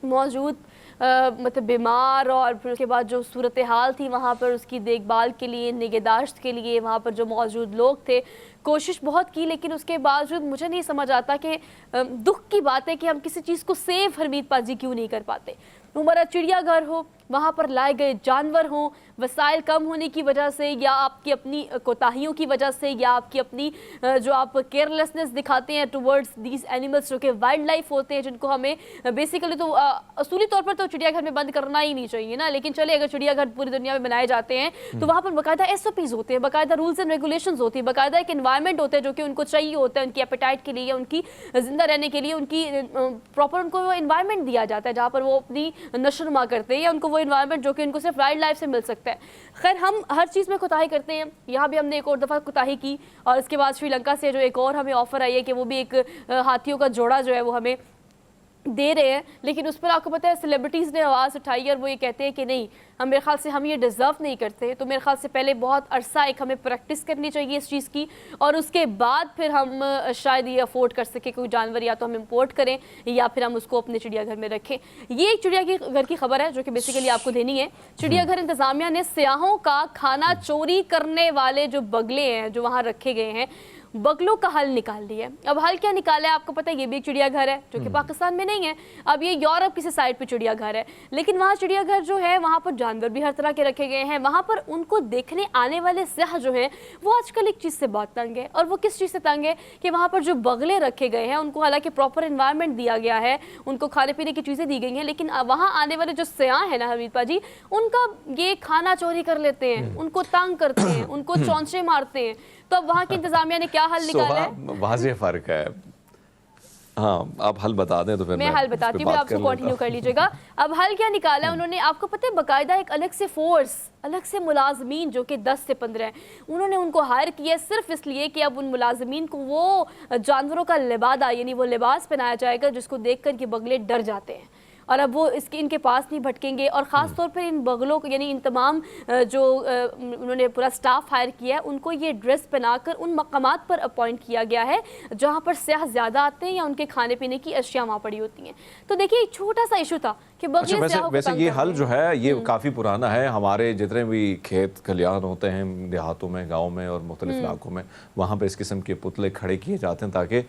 मौजूद मतलब बीमार, और फिर उसके बाद जो सूरत हाल थी वहाँ पर उसकी देखभाल के लिए, निगहदाश्त के लिए वहाँ पर जो मौजूद लोग थे, कोशिश बहुत की, लेकिन उसके बावजूद मुझे नहीं समझ आता कि दुख की बात है कि हम किसी चीज़ को सेव हरमीत पाजी क्यों नहीं कर पाते। हमारा चिड़ियाघर हो, वहाँ पर लाए गए जानवर हों, वसाइल कम होने की वजह से, या आपकी अपनी कोताहियों की वजह से, या आपकी अपनी जो आप केयरलेसनेस दिखाते हैं टुवर्ड्स दीज एनिमल्स जो कि वाइल्ड लाइफ होते हैं, जिनको हमें बेसिकली तो असूली तौर पर तो चिड़ियाघर में बंद करना ही नहीं चाहिए ना, लेकिन चलिए अगर चिड़ियाघर पूरी दुनिया में बनाए जाते हैं तो वहाँ पर बाकायदा SOPs होते हैं, बाकायदा रूल्स एंड रेगुलेशंस होती है, बाकायदा एक एनवायरनमेंट होता है जो कि उनको चाहिए होता है उनकी एपेटाइट के लिए, या उनकी जिंदा रहने के लिए, उनकी प्रॉपर उनको वो एनवायरनमेंट दिया जाता है जहाँ पर वो अपनी नशोनुमा करते हैं, या उनको वो एनवायरनमेंट जो कि उनको सिर्फ वाइल्ड लाइफ से मिल सकता है। खैर, हम हर चीज़ में कोताही करते हैं, यहाँ भी हमने एक और दफ़ा कोताही की, और इसके बाद श्रीलंका से जो एक और हमें ऑफ़र आई है कि वो भी एक हाथियों का जोड़ा जो है वो हमें दे रहे हैं, लेकिन उस पर आपको पता है सेलिब्रिटीज़ ने आवाज़ उठाई और वो ये कहते हैं कि नहीं, हम मेरे ख्याल से हम ये डिज़र्व नहीं करते। तो मेरे ख्याल से पहले बहुत अरसा एक हमें प्रैक्टिस करनी चाहिए इस चीज़ की, और उसके बाद फिर हम शायद ये अफोर्ड कर सकें कोई जानवर, या तो हम इम्पोर्ट करें या फिर हम उसको अपने चिड़ियाघर में रखें। ये एक चिड़ियाघर की खबर है जो कि बेसिकली आपको देनी है। चिड़ियाघर इंतज़ामिया ने सियाहों का खाना चोरी करने वाले जो बगले हैं जो वहाँ रखे गए हैं, बगलों का हल निकाल दिया है। अब हल क्या निकाला है आपको पता है, ये भी एक चिड़ियाघर है जो कि पाकिस्तान में नहीं है, अब ये यूरोप किसी साइड पे चिड़ियाघर है, लेकिन वहाँ चिड़ियाघर जो है वहाँ पर जानवर भी हर तरह के रखे गए हैं। वहाँ पर उनको देखने आने वाले सयाह जो हैं वो आजकल एक चीज़ से बहुत तंग है, और वो किस चीज़ से तंग है कि वहाँ पर जो बगले रखे गए हैं उनको हालांकि प्रॉपर एनवायरनमेंट दिया गया है, उनको खाने पीने की चीज़ें दी गई हैं, लेकिन वहाँ आने वाले जो सयाह हैं ना हमीद पाजी, उनका ये खाना चोरी कर लेते हैं, उनको तंग करते हैं, उनको चौंचे मारते हैं। तो अब वहाँ की इंतजामिया ने क्या हल निकाला है? वाज़ेह फ़र्क है। हाँ, आप हल बता दें तो फिर मैं हल बताती हूँ, आपको कंटिन्यू कर लीजिएगा। अब हल क्या निकाला है उन्होंने, आपको पता है बाकायदा एक अलग से फोर्स, अलग से मुलाजमीन जो कि 10 से 15 हैं, उन्होंने उनको हायर किया सिर्फ इसलिए कि अब उन मुलाजमीन को वो जानवरों का लिबादा, यानी वो लिबास पहनाया जाएगा जिसको देख कर के बगले डर जाते हैं, और अब वो इनके पास नहीं भटकेंगे। और ख़ास तौर पर इन बगलों को, यानी इन तमाम जो उन्होंने पूरा स्टाफ हायर किया है, उनको ये ड्रेस पहनाकर उन मकामात पर अपॉइंट किया गया है जहाँ पर सयाह ज़्यादा आते हैं या उनके खाने पीने की अशिया वहाँ पड़ी होती हैं। तो देखिए एक छोटा सा इशू था कि अच्छा, वैसे ये हल जो है ये काफ़ी पुराना है। हमारे जितने भी खेत खलियान होते हैं देहातों में, गाँव में और मुख्तलिफ इलाकों में, वहाँ पर इस किस्म के पुतले खड़े किए जाते हैं ताकि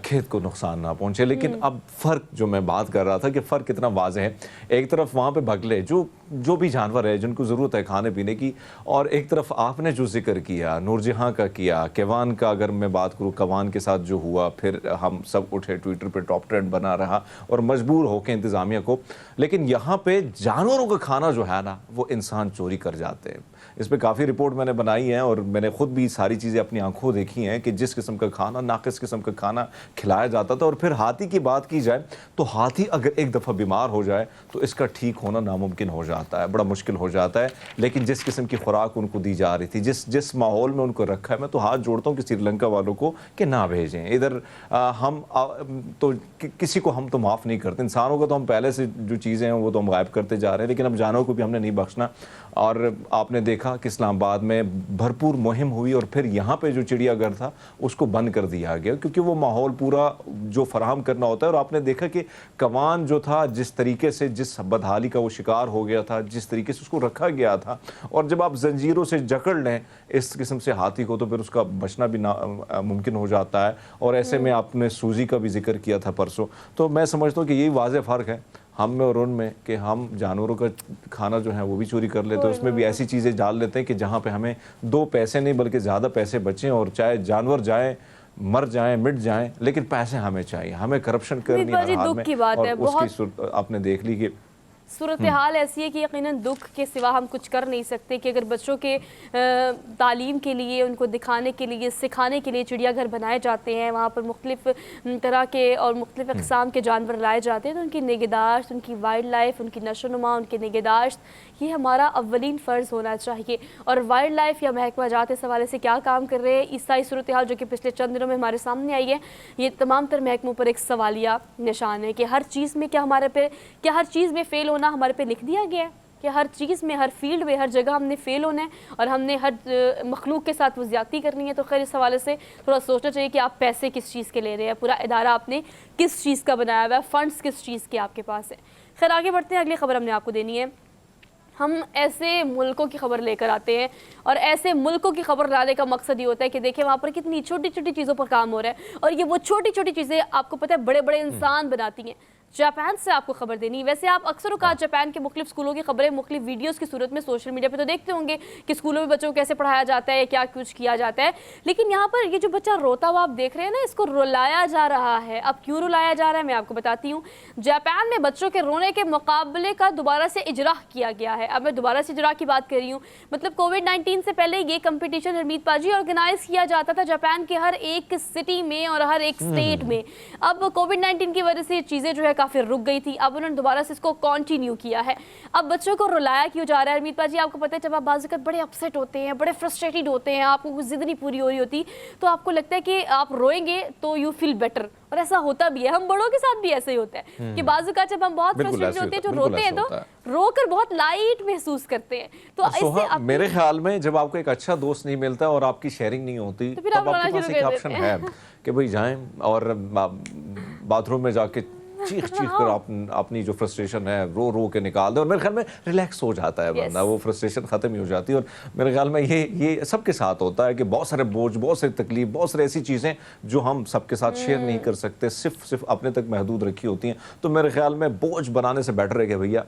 खेत को नुकसान ना पहुँचे। लेकिन अब फ़र्क जो मैं बात कर रहा था कि फ़र्क इतना वाज़ेह है, एक तरफ वहाँ पे बगले जो भी जानवर है जिनको ज़रूरत है खाने पीने की, और एक तरफ आपने जो जिक्र किया नूरजहां का किया, केवान का अगर मैं बात करूँ, कवान के साथ जो हुआ, फिर हम सब उठे, ट्विटर पे टॉप ट्रेंड बना रहा और मजबूर होकर इंतज़ामिया को। लेकिन यहाँ पे जानवरों का खाना जो है ना वो इंसान चोरी कर जाते हैं। اس پہ کافی رپورٹ میں نے بنائی ہیں اور میں نے خود بھی ساری چیزیں اپنی آنکھوں دیکھی ہیں کہ جس قسم کا کھانا ناقص قسم کا کھانا کھلایا جاتا تھا. اور پھر ہاتھی کی بات کی جائے تو ہاتھی اگر ایک دفعہ بیمار ہو جائے تو اس کا ٹھیک ہونا ناممکن ہو جاتا ہے, بڑا مشکل ہو جاتا ہے. لیکن جس قسم کی خوراک ان کو دی جا رہی تھی, جس ماحول میں ان کو رکھا ہے, میں تو ہاتھ جوڑتا ہوں کہ سری لنکا والوں کو کہ نہ بھیجیں ادھر. ہم تو کسی کو ہم تو معاف نہیں کرتے, انسانوں کو تو ہم پہلے سے جو چیزیں ہیں وہ تو ہم غائب کرتے جا رہے ہیں, لیکن اب جانوروں کو بھی ہم نے نہیں بخشنا. اور آپ نے دیکھا کہ اسلام آباد میں بھرپور مہم ہوئی اور پھر یہاں پہ جو چڑیا گھر تھا اس کو بند کر دیا گیا کیونکہ وہ ماحول پورا جو فراہم کرنا ہوتا ہے. اور آپ نے دیکھا کہ کوان جو تھا جس طریقے سے جس بدحالی کا وہ شکار ہو گیا تھا, جس طریقے سے اس کو رکھا گیا تھا, اور جب آپ زنجیروں سے جکڑ لیں اس قسم سے ہاتھی کو تو پھر اس کا بچنا بھی ممکن ہو جاتا ہے. اور ایسے میں آپ نے سوزی کا بھی ذکر کیا تھا پرسوں, تو میں سمجھتا ہوں کہ یہی واضح فرق ہے ہم میں اور ان میں کہ ہم جانوروں کا کھانا جو ہے وہ بھی چوری کر لیتے ہیں, اس میں بھی ایسی چیزیں ڈال لیتے ہیں کہ جہاں پہ ہمیں 2 پیسے نہیں بلکہ زیادہ پیسے بچیں, اور چاہے جانور جائیں مر جائیں مٹ جائیں لیکن پیسے ہمیں چاہیے. ہمیں کرپشن کرنی ہر حال میں, اور اس کی آپ نے دیکھ لی کہ صورتحال ایسی ہے کہ یقیناً دکھ کے سوا ہم کچھ کر نہیں سکتے کہ اگر بچوں کے تعلیم کے لیے, ان کو دکھانے کے لیے, سکھانے کے لیے چڑیا گھر بنائے جاتے ہیں, وہاں پر مختلف طرح کے اور مختلف اقسام کے جانور لائے جاتے ہیں, تو ان کی نگہداشت, ان کی وائلڈ لائف, ان کی نشو و نما, ان کی نگہداشت, یہ ہمارا اولین فرض ہونا چاہیے. اور وائلڈ لائف یا محکمہ جات اس حوالے سے کیا کام کر رہے ہیں, اس ساری صورتحال جو کہ پچھلے چند دنوں میں ہمارے سامنے آئی ہے, یہ تمام تر محکموں پر ایک سوالیہ نشان ہے کہ ہر چیز میں کیا ہر چیز میں فیل ہونا ہمارے پہ لکھ دیا گیا ہے, کہ ہر چیز میں, ہر فیلڈ میں, ہر جگہ ہم نے فیل ہونا ہے اور ہم نے ہر مخلوق کے ساتھ وہ زیادتی کرنی ہے. تو خیر اس حوالے سے تھوڑا سوچنا چاہیے کہ آپ پیسے کس چیز کے لے رہے ہیں, پورا ادارہ آپ نے کس چیز کا بنایا ہوا ہے, فنڈز کس چیز کے آپ کے پاس ہیں. خیر آگے بڑھتے ہیں, اگلی خبر ہم نے آپ کو دینی ہے. ہم ایسے ملکوں کی خبر لے کر آتے ہیں اور ایسے ملکوں کی خبر لانے کا مقصد یہ ہوتا ہے کہ دیکھیں وہاں پر کتنی چھوٹی چھوٹی چیزوں پر کام ہو رہا ہے, اور یہ وہ چھوٹی چھوٹی چیزیں آپ کو پتہ ہے بڑے بڑے انسان بناتی ہیں. جاپان سے آپ کو خبر دینی. ویسے آپ اکثر اوقات جاپان کے مختلف اسکولوں کی خبریں مختلف ویڈیوز کی صورت میں سوشل میڈیا پہ تو دیکھتے ہوں گے کہ اسکولوں میں بچوں کو کیسے پڑھایا جاتا ہے, کیا کچھ کیا جاتا ہے, لیکن یہاں پر یہ جو بچہ روتا ہوا آپ دیکھ رہے ہیں نا, اس کو رلایا جا رہا ہے. اب کیوں رلایا جا رہا ہے میں آپ کو بتاتی ہوں. جاپان میں بچوں کے رونے کے مقابلے کا دوبارہ سے اجرا کیا گیا ہے. اب میں دوبارہ سے اجرا کی بات کر رہی ہوں, مطلب کووڈ-19 سے پہلے یہ کمپٹیشن حرمیت پاجی آرگنائز کیا جاتا تھا جاپان کے ہر ایک سٹی میں اور ہر ایک اسٹیٹ میں. اب کووڈ-19 کی وجہ سے یہ چیزیں جو ہے کافی رک گئی تھی, اب انہوں نے دوبارہ سے اس کو کنٹینیو کیا ہے. اب بچوں کو رلایا کیوں جا رہا ہے حرمیت پاجی, آپ کو پتہ ہے جب آپ بعض اوقات بڑے اپسیٹ ہوتے ہیں, بڑے فرسٹریٹڈ ہوتے ہیں, آپ کو کچھ ضد نہیں پوری ہو رہی ہوتی, تو آپ کو لگتا ہے کہ آپ روئیں گے تو یو فیل بیٹر, اور ایسا ہوتا بھی ہے. ہم بڑوں کے ساتھ بھی ایسا ہی ہوتا ہے کہ بعض اوقات جب ہم بہت فرسٹریٹڈ ہوتے ہیں, جو روتے ہیں تو رو کر بہت لائٹ محسوس کرتے ہیں. تو اس سے میرے خیال میں جب آپ کو ایک اچھا دوست نہیں ملتا اور آپ کی شیئرنگ نہیں ہوتی تو پھر تب آپ کے پاس ایک آپشن ہے کہ بھئی جائیں اور باتھ روم میں جا کے چیخ کر اپنی جو فرسٹریشن ہے رو کے نکال دیں, اور میرے خیال میں ریلیکس ہو جاتا ہے بندہ, وہ فرسٹریشن ختم ہی ہو جاتی ہے. اور میرے خیال میں یہ سب کے ساتھ ہوتا ہے کہ بہت سارے بوجھ, بہت ساری تکلیف, بہت ساری ایسی چیزیں جو ہم سب کے ساتھ شیئر نہیں کر سکتے, صرف اپنے تک محدود رکھی ہوتی ہیں. تو میرے خیال میں بوجھ بنانے سے بیٹر ہے کہ بھیا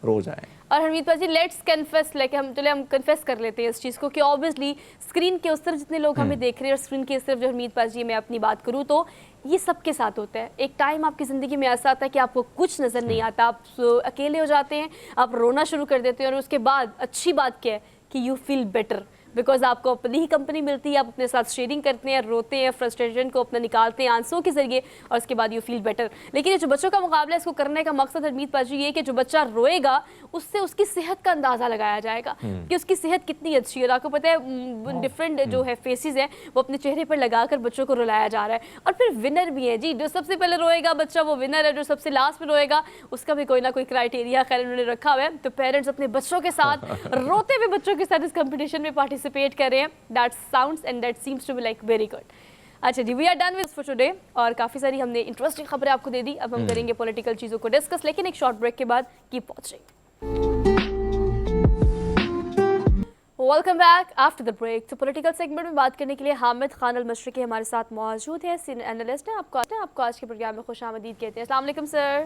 رو جائیں. اور حرمیت پاجی لیٹس کنفیس, ہم کنفیس کر لیتے ہیں اس چیز کو کہ اوبیسلی اسکرین کے اس طرف جتنے لوگ ہمیں دیکھ رہے ہیں اور اسکرین کے اس طرف جو حرمیت پاجی میں اپنی بات کروں تو یہ سب کے ساتھ ہوتا ہے. ایک ٹائم آپ کی زندگی میں ایسا آتا ہے کہ آپ کو کچھ نظر نہیں آتا, آپ اکیلے ہو جاتے ہیں, آپ رونا شروع کر دیتے ہیں, اور اس کے بعد اچھی بات کیا ہے کہ یو فیل بیٹر, بیکاز آپ کو اپنی ہی کمپنی ملتی ہے, آپ اپنے ساتھ شیئرنگ کرتے ہیں, روتے ہیں, فرسٹریشن کو اپنا نکالتے ہیں آنسوں کے ذریعے, اور اس کے بعد یو فیل بیٹر. لیکن یہ جو بچوں کا مقابلہ ہے, اس کو کرنے کا مقصد حرمیت پاجی یہ کہ جو بچہ روئے گا اس سے اس کی صحت کا اندازہ لگایا جائے گا کہ اس کی صحت کتنی اچھی ہے. اور آپ کو پتہ ہے ڈفرینٹ جو ہے فیسز ہیں وہ اپنے چہرے پر لگا کر بچوں کو رلایا جا رہا ہے. اور پھر ونر بھی ہے جی, جو سب سے پہلے روئے گا بچہ وہ ونر ہے, جو سب سے لاسٹ میں روئے گا اس کا بھی کوئی نہ کوئی کرائٹیریا خیر انہوں نے رکھا ہوا ہے. تو پیرنٹس اپنے بچوں کے ساتھ روتے ہوئے بچوں کے ساتھ اس کمپٹیشن میں پارٹیسپیٹ کر رہے ہیں. That sounds and that seems to be like very good. اچھا جی, we are done with for today, اور کافی ساری ہم نے انٹرسٹنگ خبریں آپ کو دے دی. اب ہم کریں گے پولیٹیکل چیزوں کو ڈسکس, لیکن ایک شارٹ بریک کے بعد keep watching. Welcome back after the break. تو پولیٹیکل سیگمنٹ میں بات کرنے کے لیے حامد خان المشرقی ہمارے ساتھ موجود ہے, سینئر اینالسٹ ہیں. آپ کو آج کے پروگرام میں خوش آمدید کہتے ہیں. السلام علیکم سر.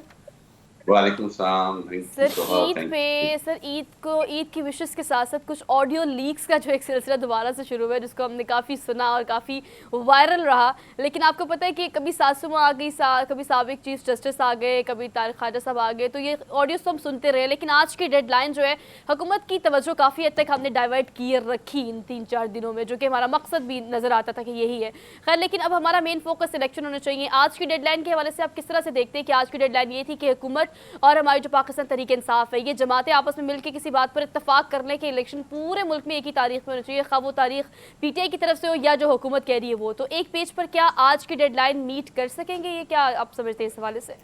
वालेकुम अस्सलाम, thank you sir Soha, Eid thank पे यू। सर ईद की विशेस के साथ साथ कुछ ऑडियो लीक्स का जो एक सिलसिला दोबारा से शुरू हुआ है, जिसको हमने काफ़ी सुना और काफ़ी वायरल रहा। लेकिन आपको पता है कि कभी सासू माँ आ गई, कभी साबिक चीफ जस्टिस आ गए, कभी तारिक ख्वाजा साहब आ गए, तो ये ऑडियोज तो हम सुनते रहे। लेकिन आज की डेडलाइन जो है, हुकूमत की तवज्जो काफ़ी हद तक हमने डाइवर्ट किए रखी इन 3-4 दिनों में, जो कि हमारा मकसद भी नज़र आता था कि यही है। खैर, लेकिन अब हमारा मेन फोकस इलेक्शन होना चाहिए। आज की डेडलाइन के हवाले से आप किस तरह से देखते हैं कि आज की डेडलाइन ये थी कि हुकूमत और हमारी जो पाकिस्तान तहरीक इंसाफ है, ये जमातें आपस में मिलकर किसी बात पर इत्तफाक कर लें कि इलेक्शन पूरे मुल्क में एक ही तारीख में होना चाहिए, खा वो तारीख पीटीआई की तरफ से हो या जो हुकूमत कह रही है वो। तो एक पेज पर क्या आज की डेडलाइन मीट कर सकेंगे, ये क्या आप समझते हैं इस हवाले से?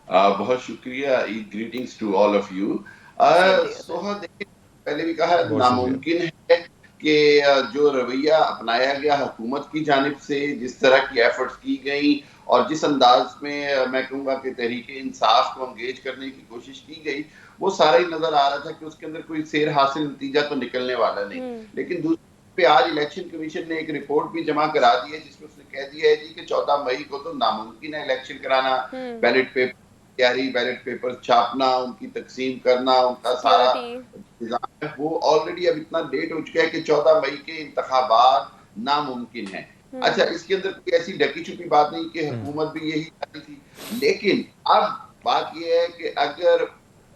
बहुत शुक्रिया, Eid greetings to all of you. Same to you sir. Soha, देखिए, पहले भी कहा, बहुत शुक्रिया। नामुमकिन है कि जो रवैया अपनाया गया हुकूमत की जानिब से, जिस तरह की एफर्ट्स की गई और जिस अंदाज में मैं कहूँगा कि तहरीक इंसाफ को एंगेज करने की कोशिश की गई, वो सारा ही नजर आ रहा था कि उसके अंदर कोई सेर हासिल नतीजा तो निकलने वाला नहीं। लेकिन दूसरी पे आज इलेक्शन कमीशन ने एक रिपोर्ट भी जमा करा दी है, जिसमें उसने कह दिया है जी कि 14 मई को तो नामुमकिन है इलेक्शन कराना। बैलेट पेपर तैयारी, बैलेट पेपर छापना, उनकी तकसीम करना, उनका सारा सिक्योरिटी। इंतजाम है, वो ऑलरेडी अब इतना लेट हो चुका है कि 14 मई के इंतखाबात नामुमकिन है। अच्छा, इसके अंदर कोई ऐसी ढकी छुपी बात नहीं कि हुकूमत भी यही चाहती थी। लेकिन अब बात यह है कि अगर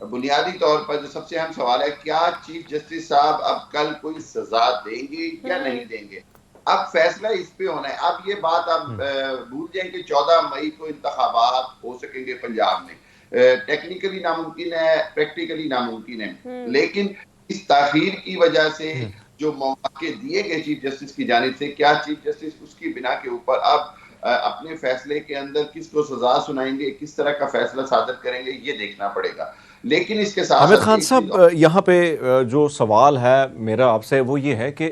बुनियादी तौर पर जो सबसे अहम सवाल है, क्या चीफ जस्टिस साहब अब कल कोई सजा देंगे या नहीं देंगे? अब फैसला इस पे होना है। अब ये बात आप भूल जाएं कि 14 मई को इंतखाबात हो सकेंगे पंजाब में। टेक्निकली नामुमकिन है, प्रैक्टिकली नामुमकिन है, लेकिन इस ताखीर की वजह से जो मौके दिए गए चीफ जस्टिस की जानिब से, क्या चीफ जस्टिस उसकी बिना के ऊपर अब अपने फैसले के अंदर किसको सजा सुनाएंगे, किस तरह का फैसला सादर करेंगे, ये देखना पड़ेगा। लेकिन इसके साथ हामिद साथ खान एक चीज साहब, यहाँ पे जो सवाल है मेरा आपसे वो ये है कि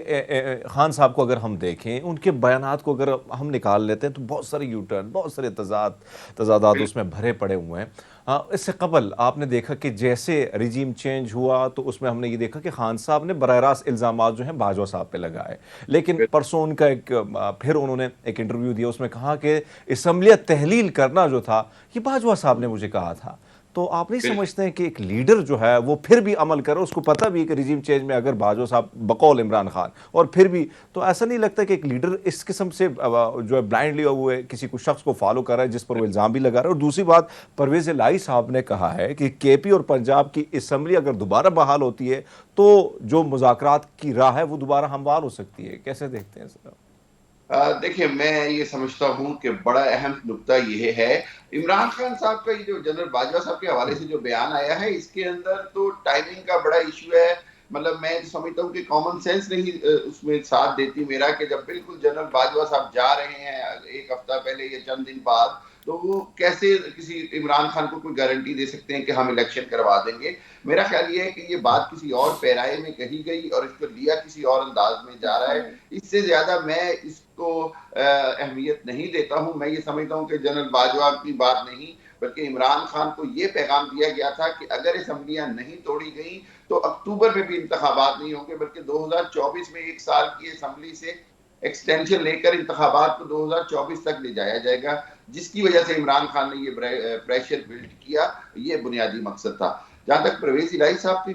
खान साहब को अगर हम देखें, उनके बयानात को अगर हम निकाल लेते हैं तो बहुत सारे यू टर्न, बहुत सारे तजादात और उसमें भरे पड़े हुए हैं। हाँ, इससे कबल आपने देखा कि जैसे रिजीम चेंज हुआ तो उसमें हमने ये देखा कि खान साहब ने बराह रास्त इल्ज़ामात जो हैं बाजवा साहब पे लगाए। लेकिन परसों उनका फिर उन्होंने एक इंटरव्यू दिया, उसमें कहा कि असम्बलिया तहलील करना जो था ये बाजवा साहब ने मुझे कहा था। तो आप नहीं समझते हैं कि एक लीडर जो है वो फिर भी अमल करे, उसको पता भी है कि रिजीम चेंज में अगर बाजवा साहब बकौल इमरान खान और फिर भी, तो ऐसा नहीं लगता कि एक लीडर इस किस्म से जो है ब्लाइंडली हुए किसी को शख्स को फॉलो कर रहा है जिस पर वो इल्ज़ाम भी लगा रहा है? और दूसरी बात, परवेज़ इलाही साहब ने कहा है कि केपी और पंजाब की असम्बली अगर दोबारा बहाल होती है तो जो मुज़ाकरात की राह है वो दोबारा हमवार हो सकती है। कैसे देखते हैं सर? देखिए, मैं ये समझता हूँ कि बड़ा अहम नुकता ये है, इमरान खान साहब का ये जो जनरल बाजवा साहब के हवाले से जो बयान आया है, इसके अंदर तो टाइमिंग का बड़ा इशू है। मतलब मैं समझता हूँ कि कॉमन सेंस नहीं उसमें साथ देती मेरा, कि जब बिल्कुल जनरल बाजवा साहब जा रहे हैं एक हफ्ता पहले या चंद दिन बाद, तो वो कैसे किसी इमरान खान को कोई गारंटी दे सकते हैं कि हम इलेक्शन करवा देंगे? मेरा ख्याल ये है कि ये बात किसी और पैराए में कही गई और इसको लिया किसी और अंदाज में जा रहा है। इससे ज्यादा मैं इसको अहमियत नहीं देता हूं। मैं ये समझता हूं कि जनरल बाजवा की बात नहीं, बल्कि इमरान खान को ये पैगाम दिया गया था कि अगर असम्बलियां नहीं तोड़ी गई तो अक्टूबर में भी इंतखाबात नहीं होंगे, बल्कि 2024 में एक साल की असम्बली से एक्सटेंशन लेकर इंतखाबात को 2024 तक ले जाया जाएगा, जिसकी वजह से इमरान खान ने ये प्रेशर बिल्ड किया। ये बुनियादी मकसद था। जहां तक परवेज इलाही साहब की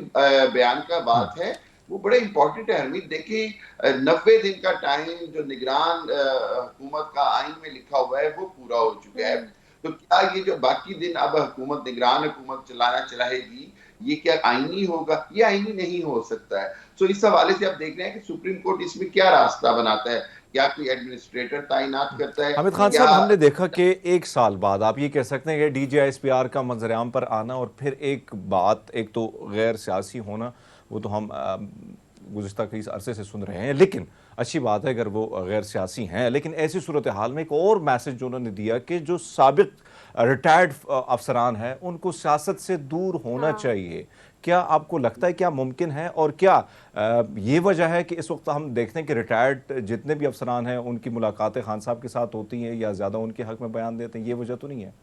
बयान का बात है, वो बड़े इंपॉर्टेंट है। हरमीत, देखिए, 90 दिन का टाइम जो निगरान हुकूमत का आइन में लिखा हुआ है वो पूरा हो चुका है। तो क्या ये जो बाकी दिन अब हुकूमत, निगरान हुकूमत चलाएगी, ये क्या आईनी होगा? ये आईनी नहीं हो सकता है। तो इस हवाले से आप देख रहे हैं कि सुप्रीम कोर्ट इसमें क्या रास्ता बनाता है। क्या कोई एडमिनिस्ट्रेटर तैनात करता है, हामिद खान या साहब, हमने देखा कि एक साल बाद आप ये कह सकते हैं कि DGISPR का मंजरेआम पर आना और फिर एक बात, एक तो गैर सियासी होना, वो तो हम गुज़िश्ता कई अरसे से सुन रहे हैं, लेकिन अच्छी बात है अगर वो गैर सियासी हैं। लेकिन ऐसी सूरत हाल में एक और मैसेज जो उन्होंने दिया कि जो साबिक रिटायर्ड अफसरान हैं उनको सियासत से दूर होना चाहिए। क्या आपको लगता है क्या मुमकिन है? और क्या ये वजह है कि इस वक्त हम देखते हैं कि रिटायर्ड जितने भी अफसरान हैं उनकी मुलाकातें खान साहब के साथ होती हैं या ज़्यादा उनके हक में बयान देते हैं? ये वजह तो नहीं है?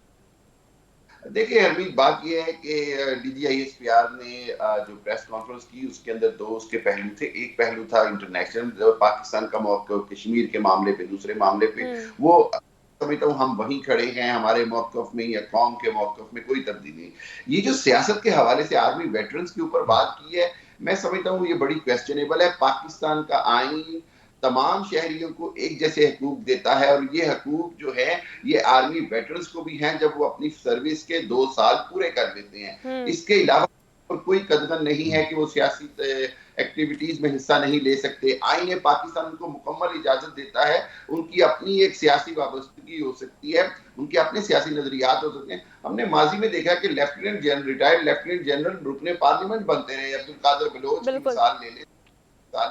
देखिए हरमीत, बात यह है कि DGISPR ने जो प्रेस कॉन्फ्रेंस की, उसके अंदर दो उसके पहलू थे। एक पहलू था इंटरनेशनल, पाकिस्तान का मौक़िफ़ कश्मीर के मामले पे, दूसरे मामले पे वो समझता हूँ हम वहीं खड़े हैं, हमारे मौक़िफ़ में या कौम के मौक़िफ़ में कोई तब्दीली नहीं। ये जो सियासत के हवाले से आर्मी वेटरन्स के ऊपर बात की है, मैं समझता हूँ ये बड़ी क्वेश्चनेबल है। पाकिस्तान का आईन तमाम शहरियों को एक जैसे हकूक देता है और ये हकूक जो है ये आर्मी वेटरन्स को भी हैं जब वो अपनी सर्विस के 2 साल पूरे कर लेते हैं। इसके अलावा और कोई कदगन नहीं है कि वो सियासी एक्टिविटीज में हिस्सा नहीं ले सकते। आईन पाकिस्तान उनको मुकम्मल इजाजत देता है, उनकी अपनी एक सियासी वाबस्तगी हो सकती है, उनके अपने सियासी नजरियात हो सकते हैं। हमने माजी में देखा कि lieutenant general, retired lieutenant general रुकने पार्लियामेंट बनते रहे। अब्दुल कादिर बलोच की मिसाल ले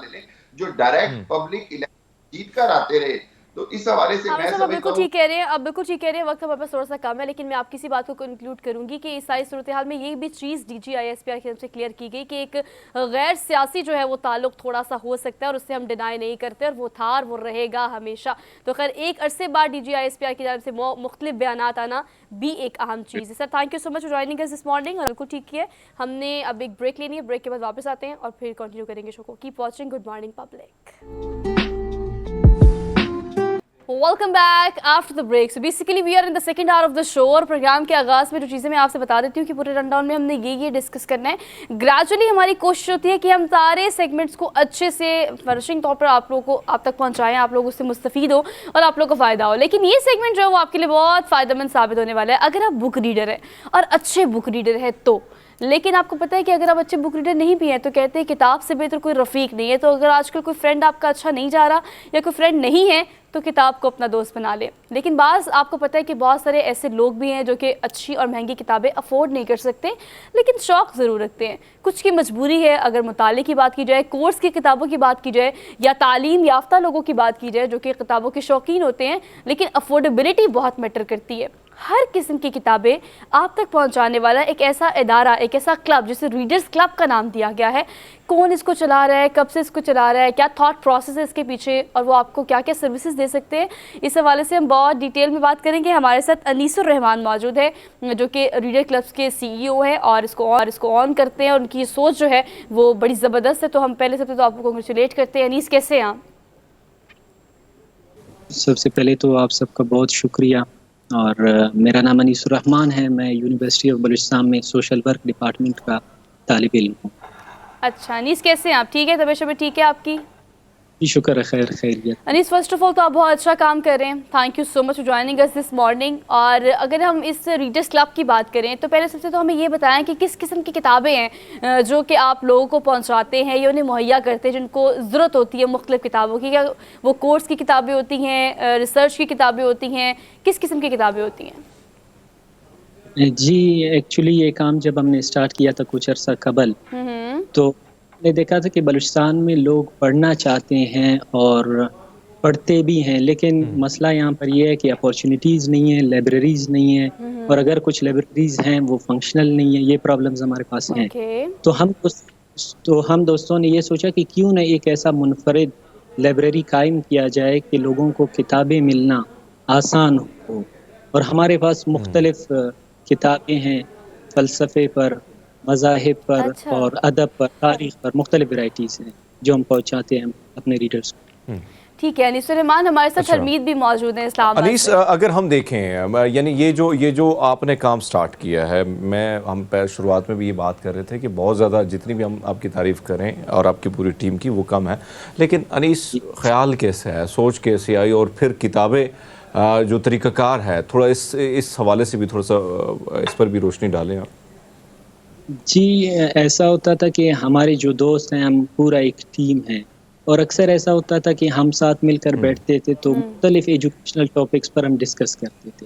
लें जो डायरेक्ट पब्लिक इलेक्शन जीत कर आते रहे। तो इस हवाले से मैं समझता बिल्कुल ठीक कह रहे हैं, अब बिल्कुल ठीक कह रहे हैं, वक्त हमारे पास थोड़ा सा कम है, लेकिन मैं आपकी सी बात को कंक्लूड करूंगी कि इस सारी सूरत हाल में ये भी चीज़ DGISPR की तरफ से क्लियर की गई कि एक गैर सियासी जो है वो ताल्लुक थोड़ा सा हो सकता है और उससे हम डिनाई नहीं करते और वो था और वो रहेगा हमेशा। तो खैर एक अरसे बाद DGISPR की तरफ से मुख्तलिफ बयानात आना भी एक अहम चीज़ है। Sir thank you so much for joining us this morning. और बिल्कुल ठीक है, हमने अब एक ब्रेक लेनी है, ब्रेक के बाद वापस आते हैं और फिर कंटिन्यू करेंगे शो को। Keep watching good morning public. Welcome back after the break. So basically we are in the second hour of the show और प्रोग्राम के आगाज़ में जो चीज़ें मैं आपसे बता देती हूँ कि पूरे रनडाउन में हमने ये डिस्कस करना है। ग्रेजुअली हमारी कोशिश होती है कि हम सारे सेगमेंट्स को अच्छे से फ्लरिशिंग तौर पर आप लोगों को आप तक पहुँचाएँ, आप लोग उससे मुस्तफ़ीद हो और आप लोग को फ़ायदा हो। लेकिन ये सेगमेंट जो है वो आपके लिए बहुत फ़ायदेमंद साबित होने वाला है अगर आप बुक रीडर हैं और अच्छे बुक रीडर है तो। लेकिन आपको पता है कि अगर आप अच्छे बुक रीडर नहीं भी हैं तो कहते हैं किताब से बेहतर कोई रफ़ीक नहीं है। तो अगर आजकल कोई फ्रेंड आपका अच्छा नहीं जा रहा या कोई फ्रेंड नहीं है तो किताब को अपना दोस्त बना ले। लेकिन बाज़ आपको पता है कि बहुत सारे ऐसे लोग भी हैं जो कि अच्छी और महंगी किताबें अफोर्ड नहीं कर सकते लेकिन शौक़ ज़रूर रखते हैं। कुछ की मजबूरी है, अगर मुताले की बात की जाए, कोर्स की किताबों की बात की जाए या तालीम याफ्ता लोगों की बात की जाए जो कि किताबों के शौकीन होते हैं, लेकिन अफोर्डेबिलिटी बहुत मैटर करती है। हर किस्म की किताबें आप तक पहुंचाने वाला एक ऐसा इदारा, एक ऐसा क्लब जिसे रीडर्स क्लब का नाम दिया गया है। कौन इसको चला रहा है, कब से इसको चला रहा है, क्या थॉट प्रोसेस है इसके पीछे और वो आपको क्या क्या सर्विसेज दे सकते हैं, इस हवाले से हम बहुत डिटेल में बात करेंगे। हमारे साथ अनीसुर रहमान मौजूद है जो कि रीडर क्लब्स के CEO है और इसको ऑन करते हैं और उनकी सोच जो है वो बड़ी ज़बरदस्त है। तो हम पहले सबसे तो आपको कंग्रेचुलेट करते हैं। अनीस कैसे हैं आप? सबसे पहले तो आप सबका बहुत शुक्रिया और मेरा नाम अनीसुर रहमान है। मैं यूनिवर्सिटी ऑफ बलूचिस्तान में सोशल वर्क डिपार्टमेंट का तालिब इल्म हूँ। अच्छा अनीस कैसे हैं आप? ठीक है, तबीयत शबीयत ठीक है आपकी? जी शुक्र है, खैरियत। अनीस फर्स्ट ऑफ ऑल तो आप बहुत अच्छा काम कर रहे हैं, thank you so much for joining us this morning. और अगर हम इस रीडर्स क्लब की बात करें तो पहले सबसे तो हमें ये बताएं कि किस किस्म की किताबें हैं जो कि आप लोगों को पहुंचाते हैं या उन्हें मुहैया करते हैं जिनको ज़रूरत होती है मुख्तलिफ किताबों की। क्या वो कोर्स की किताबें होती हैं, रिसर्च की किताबें होती हैं, किस किस्म की किताबें होती हैं? जी एक्चुअली ये काम जब हमने स्टार्ट किया था कुछ अर्सा कबल तो ने देखा था कि बलूचिस्तान में लोग पढ़ना चाहते हैं और पढ़ते भी हैं, लेकिन मसला यहाँ पर यह है कि अपॉर्चुनिटीज़ नहीं है, लाइब्रेरीज़ नहीं है और अगर कुछ लाइब्रेरीज़ हैं वो फंक्शनल नहीं है। ये प्रॉब्लम्स हमारे पास हैं। तो हम दोस्तों ने ये सोचा कि क्यों ना एक ऐसा मुनफरिद लाइब्रेरी कायम किया जाए कि लोगों को किताबें मिलना आसान हो। और हमारे पास मुख्तलिफ किताबें हैं फ़लसफ़े पर, मज़ाहिब पर और अदब पर, तारीख़ पर, मुख्तलिफ वैराइटीज़ हैं जो हम पहुँचाते हैं अपने रीडर्स को। ठीक है अनीस रहमान, हमारे साथ हरमीत भी मौजूद हैं इस्लामाबाद। अनीस अगर हम देखें यानी ये जो आपने काम स्टार्ट किया है, हम शुरुआत में भी ये बात कर रहे थे कि बहुत ज़्यादा जितनी भी हम आपकी तारीफ़ करें और आपकी पूरी टीम की वो कम है, लेकिन अनीस ख़्याल कैसे है, सोच कैसे आई और फिर किताबें जो तरीक़ाकार है, थोड़ा इस हवाले से भी थोड़ा सा इस पर भी रोशनी डालें आप। जी ऐसा होता था कि हमारे जो दोस्त हैं हम पूरा एक टीम है और अक्सर ऐसा होता था कि हम साथ मिलकर बैठते थे तो मुख्तलिफ एजुकेशनल टॉपिक्स पर हम डिस्कस करते थे।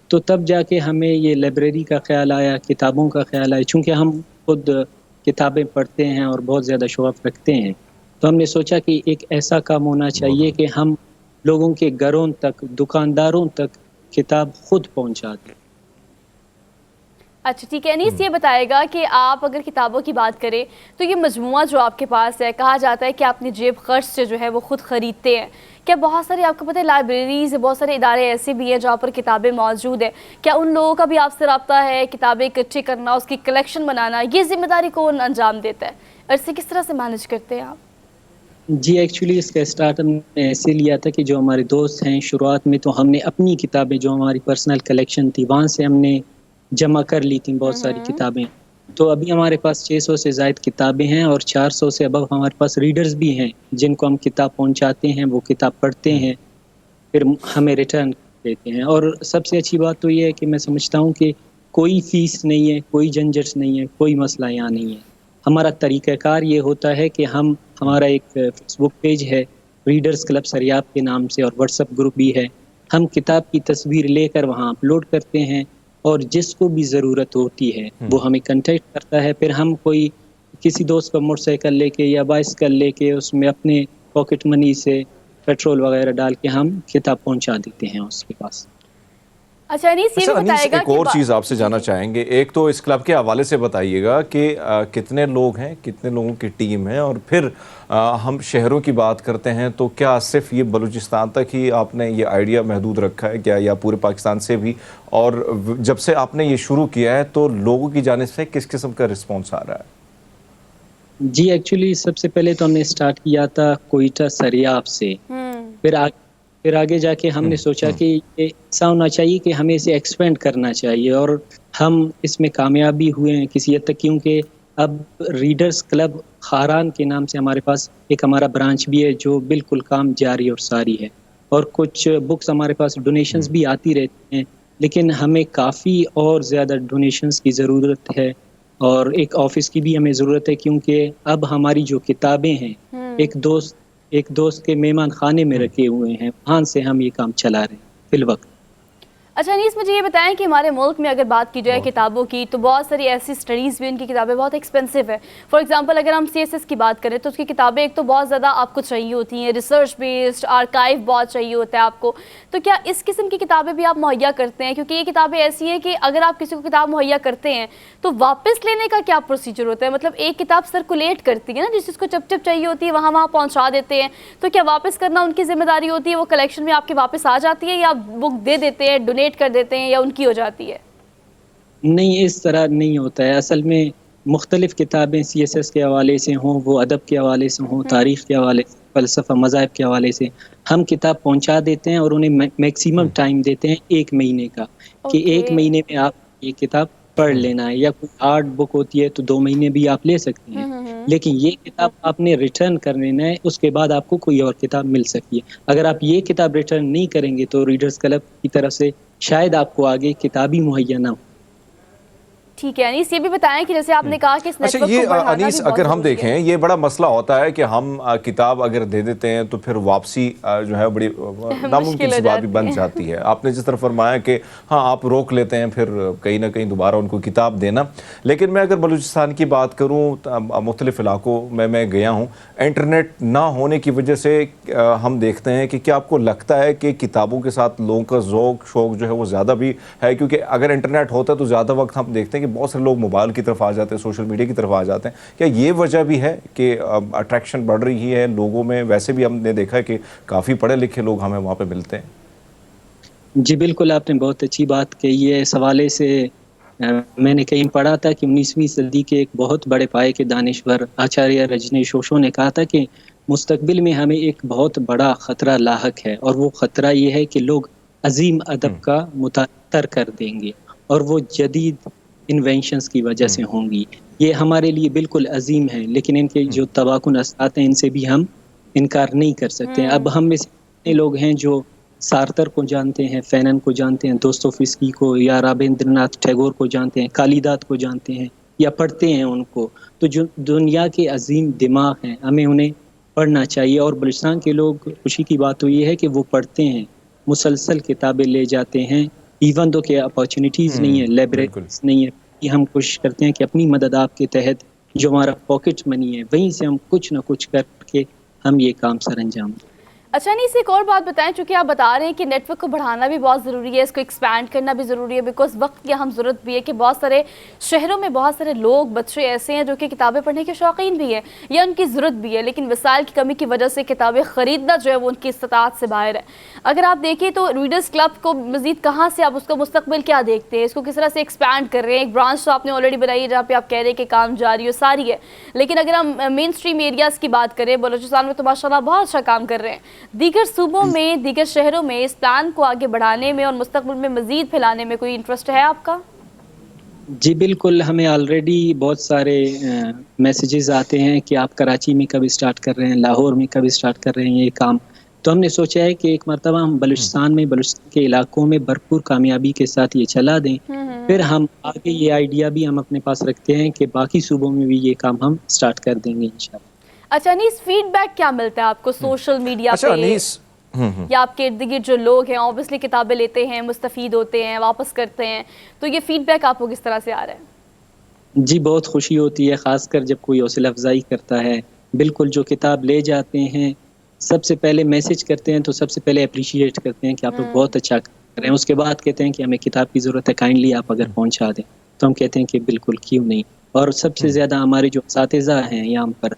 तो तब जाके हमें ये लाइब्रेरी का ख्याल आया, किताबों का ख्याल आया। चूँकि हम खुद किताबें पढ़ते हैं और बहुत ज़्यादा शौक़ रखते हैं तो हमने सोचा कि एक ऐसा काम होना चाहिए कि हम लोगों के घरों तक, दुकानदारों तक किताब खुद पहुँचा दें। अच्छा ठीक है अनीस, ये बताएगा कि आप अगर किताबों की बात करें तो ये मजमुआ जो आपके पास है, कहा जाता है कि आप अपनी जेब खर्च से जो है वो ख़ुद ख़रीदते हैं। क्या बहुत सारी आपको पता है लाइब्रेरीज़, बहुत सारे इदारे ऐसे भी हैं जहाँ पर किताबें मौजूद है, क्या उन लोगों का भी आपसे रब्ता है? किताबें इकट्ठी करना, उसकी कलेक्शन बनाना, ये ज़िम्मेदारी कौन अंजाम देता है? अरसे किस तरह से मैनेज करते हैं आप? جی ایکچولی اس کا اسٹارٹ ہم نے ایسے لیا تھا کہ جو ہمارے دوست ہیں شروعات میں تو ہم نے اپنی کتابیں جو ہماری پرسنل کلیکشن تھی وہاں سے ہم نے جمع کر لی تھیں بہت ساری کتابیں. تو ابھی ہمارے پاس 600 سے زائد کتابیں ہیں اور 400 سے ابو ہمارے پاس ریڈرز بھی ہیں جن کو ہم کتاب پہنچاتے ہیں, وہ کتاب پڑھتے ہیں پھر ہمیں ریٹرن دیتے ہیں. اور سب سے اچھی بات تو یہ ہے کہ میں سمجھتا ہوں کہ کوئی فیس نہیں ہے, کوئی جھنجھٹ نہیں ہے, کوئی مسئلہ یہاں نہیں ہے. ہمارا طریقہ کار یہ ہوتا ہے کہ ہمارا ایک فیس بک پیج ہے ریڈرز کلب سریاب کے نام سے اور واٹس ایپ گروپ بھی ہے. ہم کتاب کی تصویر لے کر وہاں اپلوڈ کرتے ہیں اور جس کو بھی ضرورت ہوتی ہے وہ ہمیں کنٹیکٹ کرتا ہے. پھر ہم کوئی کسی دوست کا موٹر سائیکل لے کے یا بائسیکل لے کے اس میں اپنے پاکٹ منی سے پیٹرول وغیرہ ڈال کے ہم کتاب پہنچا دیتے ہیں اس کے پاس. اچھا انیس, یہ بھی انیس بتائے گا ایک اور چیز آپ سے جاننا چاہیں گے. ایک تو اس کلب کے حوالے سے بتائیے گا کہ کتنے لوگ ہیں, کتنے لوگوں کی ٹیم ہے, اور پھر ہم شہروں کی بات کرتے ہیں تو کیا صرف یہ بلوچستان تک ہی آپ نے یہ آئیڈیا محدود رکھا ہے کیا, یا پورے پاکستان سے بھی؟ اور جب سے آپ نے یہ شروع کیا ہے تو لوگوں کی جانب سے کس قسم کا رسپانس آ رہا ہے؟ جی ایکچولی سب سے پہلے تو ہم نے اسٹارٹ کیا تھا کوئٹہ سریاب سے, پھر آگے جا کے ہم نے سوچا کہ یہ ایسا ہونا چاہیے کہ ہمیں اسے ایکسپینڈ کرنا چاہیے, اور ہم اس میں کامیاب بھی ہوئے ہیں کسی حد تک, کیونکہ اب ریڈرز کلب خاران کے نام سے ہمارے پاس ایک ہمارا برانچ بھی ہے جو بالکل کام جاری اور ساری ہے, اور کچھ بکس ہمارے پاس ڈونیشنز بھی آتی رہتی ہیں, لیکن ہمیں کافی اور زیادہ ڈونیشنز کی ضرورت ہے اور ایک آفس کی بھی ہمیں ضرورت ہے, کیونکہ اب ہماری جو کتابیں ہیں ایک دوست کے مہمان خانے میں رکھے ہوئے ہیں, وہاں سے ہم یہ کام چلا رہے ہیں فی الوقت. اچھا انیس, مجھے یہ بتائیں کہ ہمارے ملک میں اگر بات کی جائے کتابوں کی تو بہت ساری ایسی اسٹڈیز بھی ان کی کتابیں بہت ایکسپینسو ہے. فار ایگزامپل اگر ہم CSS کی بات کریں تو اس کی کتابیں ایک تو بہت زیادہ آپ کو چاہیے ہوتی ہیں, ریسرچ بیسڈ آرکائیو بہت چاہیے ہوتا ہے آپ کو. تو کیا اس قسم کی کتابیں بھی آپ مہیا کرتے ہیں؟ کیونکہ یہ کتابیں ایسی ہیں کہ اگر آپ کسی کو کتاب مہیا کرتے ہیں تو واپس لینے کا کیا پروسیجر ہوتا ہے؟ مطلب ایک کتاب سرکولیٹ کرتی ہے نا, جس چیز کو جب چاہیے ہوتی ہے وہاں پہنچا دیتے ہیں, تو کیا واپس کرنا ان کی ذمہ داری ہوتی ہے؟ وہ کلیکشن میں آپ کے واپس آ جاتی ہے یا بک دے دیتے ہیں, ڈونیٹ کر دیتے ہیں, یا ان کی ہو جاتی ہے؟ نہیں, اس طرح نہیں ہوتا ہے. اصل میں مختلف کتابیں CSS کے حوالے سے ہوں, وہ ادب کے حوالے سے ہوں, تاریخ کے حوالے سے, فلسفہ مذاہب کے حوالے سے, ہم کتاب پہنچا دیتے ہیں اور انہیں میکسیمم ٹائم دیتے ہیں 1 مہینے کا, کہ 1 مہینے میں آپ یہ کتاب پڑھ لینا ہے. یا کوئی ہارڈ بک ہوتی ہے تو 2 مہینے بھی آپ لے سکتے ہیں, لیکن یہ کتاب آپ نے ریٹرن کر لینا ہے, اس کے بعد آپ کو کوئی اور کتاب مل سکتی ہے. اگر آپ یہ کتاب ریٹرن نہیں کریں گے تو ریڈرز کلب کی طرف سے شاید آپ کو آگے کتاب ہی مہیا نہ ہو. ٹھیک ہے انیس, یہ بھی بتائیں کہ جیسے آپ نے کہا کہ اس نیٹ ورک کو بڑھانا بھی انیس, بہت اگر ہم ضروری ہے. دیکھیں یہ بڑا مسئلہ ہوتا ہے کہ ہم کتاب اگر دے دیتے ہیں تو پھر واپسی جو ہے بڑی ناممکن سی بات بھی بن جاتی ہے. آپ نے جس طرح فرمایا کہ ہاں آپ روک لیتے ہیں پھر کہیں نہ کہیں دوبارہ ان کو کتاب دینا, لیکن میں اگر بلوچستان کی بات کروں مختلف علاقوں میں گیا ہوں, انٹرنیٹ نہ ہونے کی وجہ سے ہم دیکھتے ہیں کہ کیا آپ کو لگتا ہے کہ کتابوں کے ساتھ لوگوں کا ذوق شوق جو ہے وہ زیادہ بھی ہے؟ کیونکہ اگر انٹرنیٹ ہوتا ہے تو زیادہ وقت ہم دیکھتے ہیں کہ بہت سے لوگ موبائل کی طرف آ جاتے ہیں, سوشل میڈیا کی طرف آ جاتے ہیں. کیا یہ وجہ بھی ہے کہ اٹریکشن بڑھ رہی ہے لوگوں میں؟ ویسے بھی ہم نے دیکھا ہے کہ کافی پڑھے لکھے لوگ ہمیں وہاں پہ ملتے ہیں. جی بالکل, آپ نے بہت اچھی بات کہی ہے. اس حوالے سے میں نے کہیں پڑھا تھا کہ 19ویں صدی کے ایک بہت بڑے پائے کے دانشور آچاریہ رجنیش اوشو نے کہا تھا کہ مستقبل میں ہمیں ایک بہت بڑا خطرہ لاحق ہے, اور وہ خطرہ یہ ہے کہ لوگ عظیم ادب کا متاثر کر دیں گے, اور وہ جدید انوینشنز کی وجہ سے ہوں گی. یہ ہمارے لیے بالکل عظیم ہے, لیکن ان کے جو تباکن اثرات ہیں ان سے بھی ہم انکار نہیں کر سکتے ہیں. اب ہم میں سے اتنے لوگ ہیں جو سارتر کو جانتے ہیں, فینن کو جانتے ہیں, دوستوفسکی کو, یا رابندر ناتھ ٹیگور کو جانتے ہیں, کالیدات کو جانتے ہیں یا پڑھتے ہیں ان کو. تو جو دنیا کے عظیم دماغ ہیں ہمیں انہیں پڑھنا چاہیے, اور بلوچستان کے لوگ خوشی کی بات تو یہ ہے کہ وہ پڑھتے ہیں, مسلسل کتابیں لے جاتے ہیں, ایون دو کہ اپارچونیٹیز نہیں ہے, لائبریریز نہیں ہے. کہ ہم کوشش کرتے ہیں کہ اپنی مدد آپ کے تحت جو ہمارا پاکٹ منی ہے وہیں سے ہم کچھ نہ کچھ کر کے ہم یہ کام سر انجام دیں. اچھا نہیں، اسے ایک اور بات بتائیں، چونکہ آپ بتا رہے ہیں کہ نیٹ ورک کو بڑھانا بھی بہت ضروری ہے، اس کو ایکسپینڈ کرنا بھی ضروری ہے، بیکاز وقت کی اہم ضرورت بھی ہے کہ بہت سارے شہروں میں بہت سارے لوگ، بچے ایسے ہیں جو کہ کتابیں پڑھنے کے شوقین بھی ہیں یا ان کی ضرورت بھی ہے، لیکن وسائل کی کمی کی وجہ سے کتابیں خریدنا جو ہے وہ ان کی استطاعت سے باہر ہے۔ اگر آپ دیکھیں تو ریڈرز کلب کو مزید کہاں سے آپ اس کا مستقبل کیا دیکھتے ہیں، اس کو کس طرح سے ایکسپینڈ کر رہے ہیں؟ ایک برانچ تو آپ نے آلریڈی بنائی ہے جہاں پہ آپ کہہ رہے ہیں کہ کام جاری و ساری ہے، لیکن اگر ہم مین اسٹریم ایریاز کی بات کریں، بلوچستان میں تو ماشاءاللہ بہت اچھا کام کر رہے ہیں، دیگر صوبوں میں، دیگر شہروں میں اس پلان کو آگے بڑھانے میں اور مستقبل میں مزید پھیلانے میں کوئی انٹرسٹ ہے آپ کا؟ جی بالکل، ہمیں آلریڈی بہت سارے میسیجز آتے ہیں کہ آپ کراچی میں کب اسٹارٹ کر رہے ہیں، لاہور میں کب اسٹارٹ کر رہے ہیں یہ کام۔ تو ہم نے سوچا ہے کہ ایک مرتبہ ہم بلوچستان کے علاقوں میں بھرپور کامیابی کے ساتھ یہ چلا دیں، پھر ہم آگے یہ آئیڈیا بھی ہم اپنے پاس رکھتے ہیں کہ باقی صوبوں میں بھی یہ کام ہم اسٹارٹ کر دیں گے انشاءاللہ۔ اچھا انیس، فیڈ بیک کیا ملتا ہے آپ کو سوشل میڈیا اچھا پہ انیس، یا آپ کے ارد گرد جو لوگ ہیں اوبیسلی کتابیں لیتے ہیں، مستفید ہوتے ہیں، واپس کرتے ہیں، تو یہ فیڈ بیک آپ کو کس طرح سے آ رہا ہے؟ جی بہت خوشی ہوتی ہے، خاص کر جب کوئی حوصلہ افزائی کرتا ہے۔ بالکل، جو کتاب لے جاتے ہیں سب سے پہلے میسج کرتے ہیں، تو سب سے پہلے اپریشیٹ کرتے ہیں کہ آپ لوگ بہت اچھا کر رہے ہیں، اس کے بعد کہتے ہیں کہ ہمیں کتاب کی ضرورت ہے، کائنڈلی آپ اگر پہنچا دیں، تو ہم کہتے ہیں کہ بالکل کیوں نہیں۔ اور سب سے زیادہ ہمارے جو اساتذہ ہیں یہاں پر،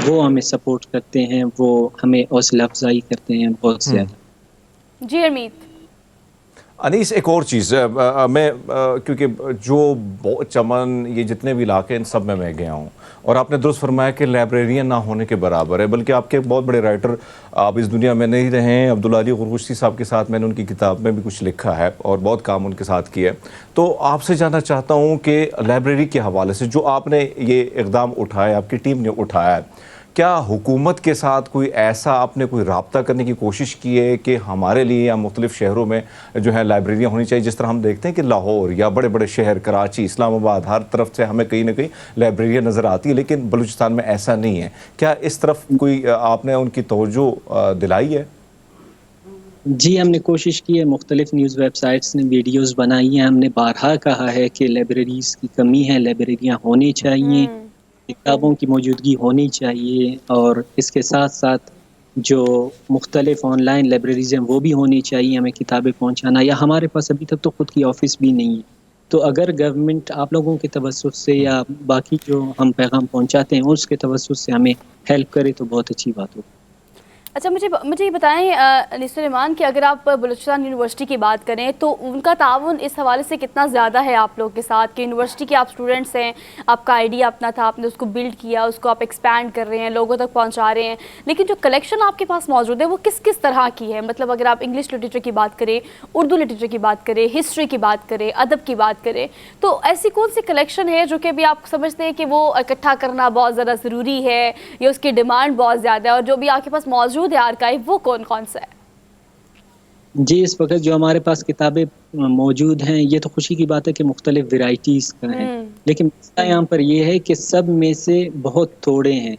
وہ ہمیں سپورٹ کرتے ہیں، وہ ہمیں حوصلہ افزائی کرتے ہیں بہت زیادہ۔ جی ارمیت۔ انیس ایک اور چیز میں کیونکہ جو چمن یہ جتنے بھی علاقے ان سب میں گیا ہوں، اور آپ نے درست فرمایا کہ لائبریریاں نہ ہونے کے برابر ہے، بلکہ آپ کے ایک بہت بڑے رائٹر آپ اس دنیا میں نہیں رہے ہیں، عبدالعلی غرغشتی صاحب کے ساتھ میں نے ان کی کتاب میں بھی کچھ لکھا ہے اور بہت کام ان کے ساتھ کیا ہے۔ تو آپ سے جاننا چاہتا ہوں کہ لائبریری کے حوالے سے جو آپ نے یہ اقدام اٹھایا، آپ کی ٹیم نے اٹھایا ہے، کیا حکومت کے ساتھ کوئی ایسا آپ نے کوئی رابطہ کرنے کی کوشش کی ہے کہ ہمارے لیے یا مختلف شہروں میں جو ہے لائبریریاں ہونی چاہیے؟ جس طرح ہم دیکھتے ہیں کہ لاہور یا بڑے بڑے شہر، کراچی، اسلام آباد، ہر طرف سے ہمیں کہیں نہ کہیں لائبریریاں نظر آتی ہیں، لیکن بلوچستان میں ایسا نہیں ہے۔ کیا اس طرف کوئی آپ نے ان کی توجہ دلائی ہے؟ جی ہم نے کوشش کی ہے، مختلف نیوز ویب سائٹس نے ویڈیوز بنائی ہیں، ہم نے بارہا کہا ہے کہ لائبریریز کی کمی ہے، لائبریریاں ہونی چاہیے، کتابوں کی موجودگی ہونی چاہیے، اور اس کے ساتھ ساتھ جو مختلف آن لائن لائبریریز ہیں وہ بھی ہونی چاہیے، ہمیں کتابیں پہنچانا، یا ہمارے پاس ابھی تک تو خود کی آفس بھی نہیں ہے، تو اگر گورنمنٹ آپ لوگوں کے توسط سے یا باقی جو ہم پیغام پہنچاتے ہیں اس کے توسط سے ہمیں ہیلپ کرے تو بہت اچھی بات ہوگی۔ اچھا مجھے یہ بتائیں انیس سلیمان کہ اگر آپ بلوچستان یونیورسٹی کی بات کریں تو ان کا تعاون اس حوالے سے کتنا زیادہ ہے آپ لوگ کے ساتھ کہ یونیورسٹی کے آپ اسٹوڈنٹس ہیں، آپ کا آئیڈیا اپنا تھا، آپ نے اس کو بلڈ کیا، اس کو آپ ایکسپینڈ کر رہے ہیں، لوگوں تک پہنچا رہے ہیں، لیکن جو کلیکشن آپ کے پاس موجود ہے وہ کس کس طرح کی ہے؟ مطلب اگر آپ انگلش لٹریچر کی بات کریں، اردو لٹریچر کی بات کریں، ہسٹری کی بات کریں، ادب کی بات کریں، تو ایسی کون سی کلیکشن ہے جو کہ بھی آپ سمجھتے ہیں کہ وہ اکٹھا کرنا بہت زیادہ ضروری ہے یا اس کی ڈیمانڈ بہت زیادہ ہے، اور جو بھی آپ کے پاس موجود ہے آرکائیو وہ کون کون سا ہے؟ جی اس وقت جو ہمارے پاس کتابیں موجود ہیں یہ تو خوشی کی بات ہے کہ مختلف ویرائٹیز کا ہیں، لیکن مسئلہ یہاں پر یہ ہے کہ سب میں سے بہت تھوڑے ہیں۔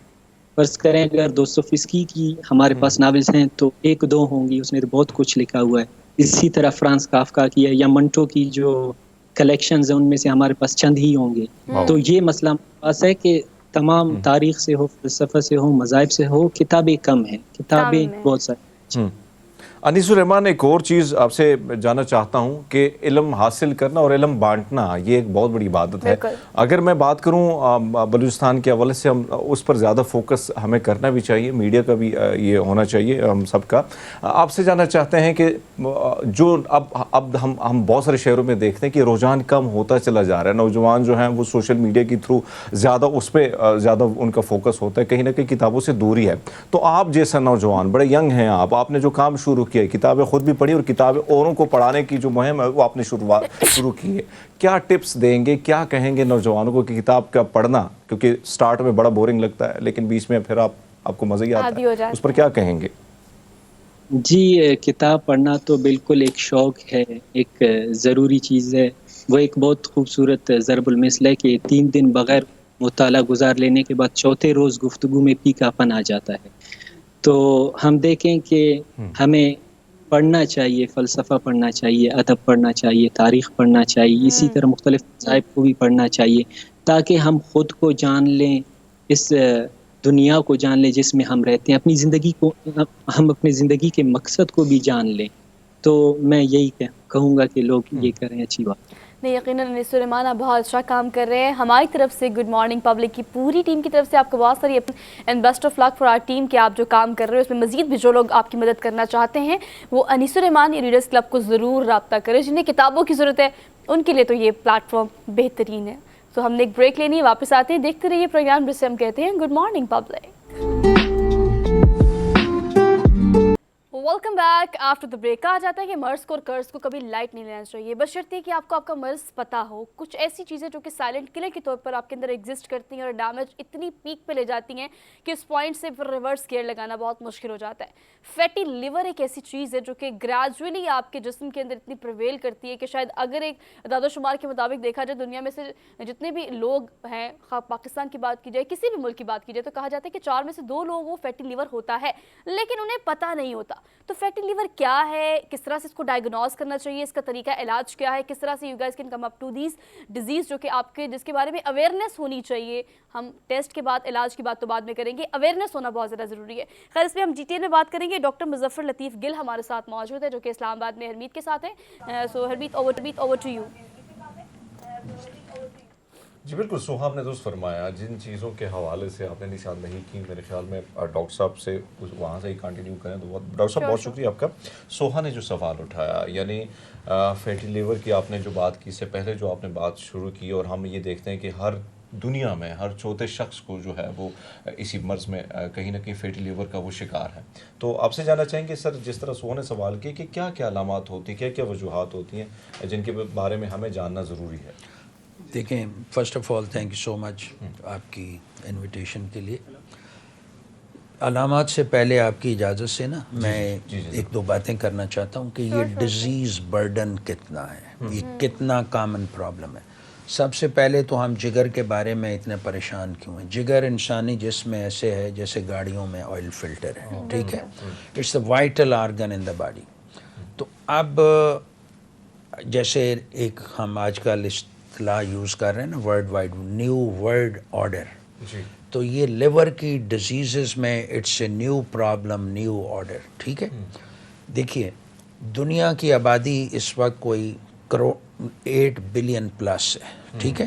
فرض کریں اگر دوستوفسکی کی ہمارے پاس ناولز ہیں تو ایک دو ہوں گی، اس نے تو بہت کچھ لکھا ہوا ہے۔ اسی طرح فرانس کافکا کی ہے یا منٹو کی جو کلیکشنز ہیں ان میں سے ہمارے پاس چند ہی ہوں گے۔ تو یہ مسئلہ ہمارے پاس ہے کہ تمام تاریخ سے ہو، فلسفہ سے ہو، مذاہب سے ہو، کتابیں کم ہیں، کتابیں بہت ساری۔ انیس الرحمان، ایک اور چیز آپ سے جاننا چاہتا ہوں کہ علم حاصل کرنا اور علم بانٹنا یہ ایک بہت بڑی عبادت ہے۔ اگر میں بات کروں بلوچستان کے حوالے سے، ہم اس پر زیادہ فوکس ہمیں کرنا بھی چاہیے، میڈیا کا بھی یہ ہونا چاہیے ہم سب کا۔ آپ سے جاننا چاہتے ہیں کہ جو اب ہم بہت سارے شہروں میں دیکھتے ہیں کہ رجحان کم ہوتا چلا جا رہا ہے، نوجوان جو ہیں وہ سوشل میڈیا کے تھرو زیادہ اس پہ زیادہ ان کا فوکس ہوتا ہے، کہیں نہ کہیں کتابوں سے دوری ہے۔ تو آپ جیسا نوجوان، بڑے ینگ ہیں آپ نے جو کام شروع کیا ہے، کتابیں خود بھی پڑھی اور کتابیں اوروں کو پڑھانے کی جو مہم ہے وہ آپ نے شروع کی ہے، کیا ٹپس دیں گے، کیا کہیں گے نوجوانوں کو کہ کتاب کا پڑھنا، کیونکہ سٹارٹ میں بڑا بورنگ لگتا ہے لیکن بیچ میں پھر آپ کو مزہ ہی آتا ہے، اس پر کیا کہیں گے؟ جی کتاب پڑھنا تو بالکل ایک شوق ہے، ایک ضروری چیز ہے۔ وہ ایک بہت خوبصورت ضرب المثل ہے کہ 3 دن بغیر مطالعہ گزار لینے کے بعد چوتھے روز گفتگو میں پھیکاپن آ جاتا ہے۔ تو ہم دیکھیں کہ ہمیں پڑھنا چاہیے، فلسفہ پڑھنا چاہیے، ادب پڑھنا چاہیے، تاریخ پڑھنا چاہیے، اسی طرح مختلف مذاہب کو بھی پڑھنا چاہیے تاکہ ہم خود کو جان لیں، اس دنیا کو جان لیں جس میں ہم رہتے ہیں، اپنی زندگی کو، ہم اپنی زندگی کے مقصد کو بھی جان لیں، تو میں یہی کہوں گا کہ لوگ یہ کریں، اچھی بات۔ نہیں، یقیناً انیس سلیمان آپ بہت اچھا کام کر رہے ہیں. ہماری طرف سے گڈ مارننگ پبلک کی پوری ٹیم کی طرف سے آپ کو بہت ساری and best of luck for our team کہ آپ جو کام کر رہے ہیں اس میں مزید بھی جو لوگ آپ کی مدد کرنا چاہتے ہیں وہ انیس سلیمان ریڈرز کلب کو ضرور رابطہ کریں. جنہیں کتابوں کی ضرورت ہے ان کے لیے تو یہ پلیٹ فارم بہترین ہے. تو ہم نے ایک بریک لینی ہے، واپس آتے ہیں، دیکھتے رہیے پروگرام جسے ہم کہتے ہیں good morning public. Welcome back after the break. کہا جاتا ہے کہ مرض کو اور قرض کو کبھی لائٹ نہیں لینا چاہیے، بشرطیکہ کہ آپ کو آپ کا مرض پتہ ہو. کچھ ایسی چیزیں جو کہ سائلنٹ کلر کے طور پر آپ کے اندر ایگزسٹ کرتی ہیں اور ڈیمیج اتنی پیک پہ لے جاتی ہیں کہ اس پوائنٹ سے پھر ریورس گیئر لگانا بہت مشکل ہو جاتا ہے. فیٹی لیور ایک ایسی چیز ہے جو کہ گریجولی آپ کے جسم کے اندر اتنی پریویل کرتی ہے کہ شاید اگر ایک اعداد و شمار کے مطابق دیکھا جائے دنیا میں سے جتنے بھی لوگ ہیں، خواہ پاکستان کی بات کی جائے، کسی بھی ملک کی بات کی جائے، تو کہا جاتا ہے کہ 4 میں سے 2 لوگوں کو فیٹی لیور ہوتا ہے، لیکن انہیں پتہ نہیں ہوتا. تو فیٹی لیور کیا ہے، کس طرح سے اس کو ڈائیگنوز کرنا چاہیے، اس کا طریقہ علاج کیا ہے، کس طرح سے you guys can come up to these diseases جو کہ آپ کے جس کے بارے میں اویئرنیس ہونی چاہیے. ہم ٹیسٹ کے بعد علاج کی بات تو بعد میں کریں گے، اویئرنیس ہونا بہت زیادہ ضروری ہے. خیر اس پہ ہم ڈیٹیل میں بات کریں گے. ڈاکٹر مظفر لطیف گل ہمارے ساتھ موجود ہے جو کہ اسلام آباد میں ہرمیت کے ساتھ ہیں. سو ہرمیت اوور ٹو یو. جی بالکل، سوہا آپ نے درست فرمایا. جن چیزوں کے حوالے سے آپ نے نشاندہی کی، میرے خیال میں ڈاکٹر صاحب سے وہاں سے ہی کنٹینیو کریں تو ڈاکٹر صاحب بہت شکریہ آپ کا. سوہا نے جو سوال اٹھایا، یعنی فیٹی لیور کی آپ نے جو بات کی، اس سے پہلے جو آپ نے بات شروع کی، اور ہم یہ دیکھتے ہیں کہ ہر دنیا میں ہر چوتھے شخص کو جو ہے وہ اسی مرض میں کہیں نہ کہیں فیٹی لیور کا وہ شکار ہے. تو آپ سے جاننا چاہیں گے سر، جس طرح سوہا نے سوال کیا کہ کیا کیا علامات ہوتی ہیں، کیا کیا وجوہات ہوتی ہیں جن کے بارے میں ہمیں جاننا ضروری ہے. دیکھیں، first of all thank you so much آپ کی انویٹیشن کے لیے. علامات سے پہلے آپ کی اجازت سے نا میں ایک دو باتیں کرنا چاہتا ہوں کہ یہ ڈیزیز برڈن کتنا ہے، یہ کتنا کامن پرابلم ہے. سب سے پہلے تو ہم جگر کے بارے میں اتنے پریشان کیوں ہیں. جگر انسانی جسم میں ایسے ہے جیسے گاڑیوں میں آئل فلٹر ہے، ٹھیک ہے. It's a vital organ in the body. تو اب جیسے ایک ہم آج کل اصطلاح یوز کر رہے ہیں نا، world wide new world order, تو یہ لیور کی ڈیزیزز میں it's a new problem, new order, ٹھیک ہے. دیکھیے، دنیا کی آبادی اس وقت کوئی 8 بلین پلس ہے، ٹھیک ہے.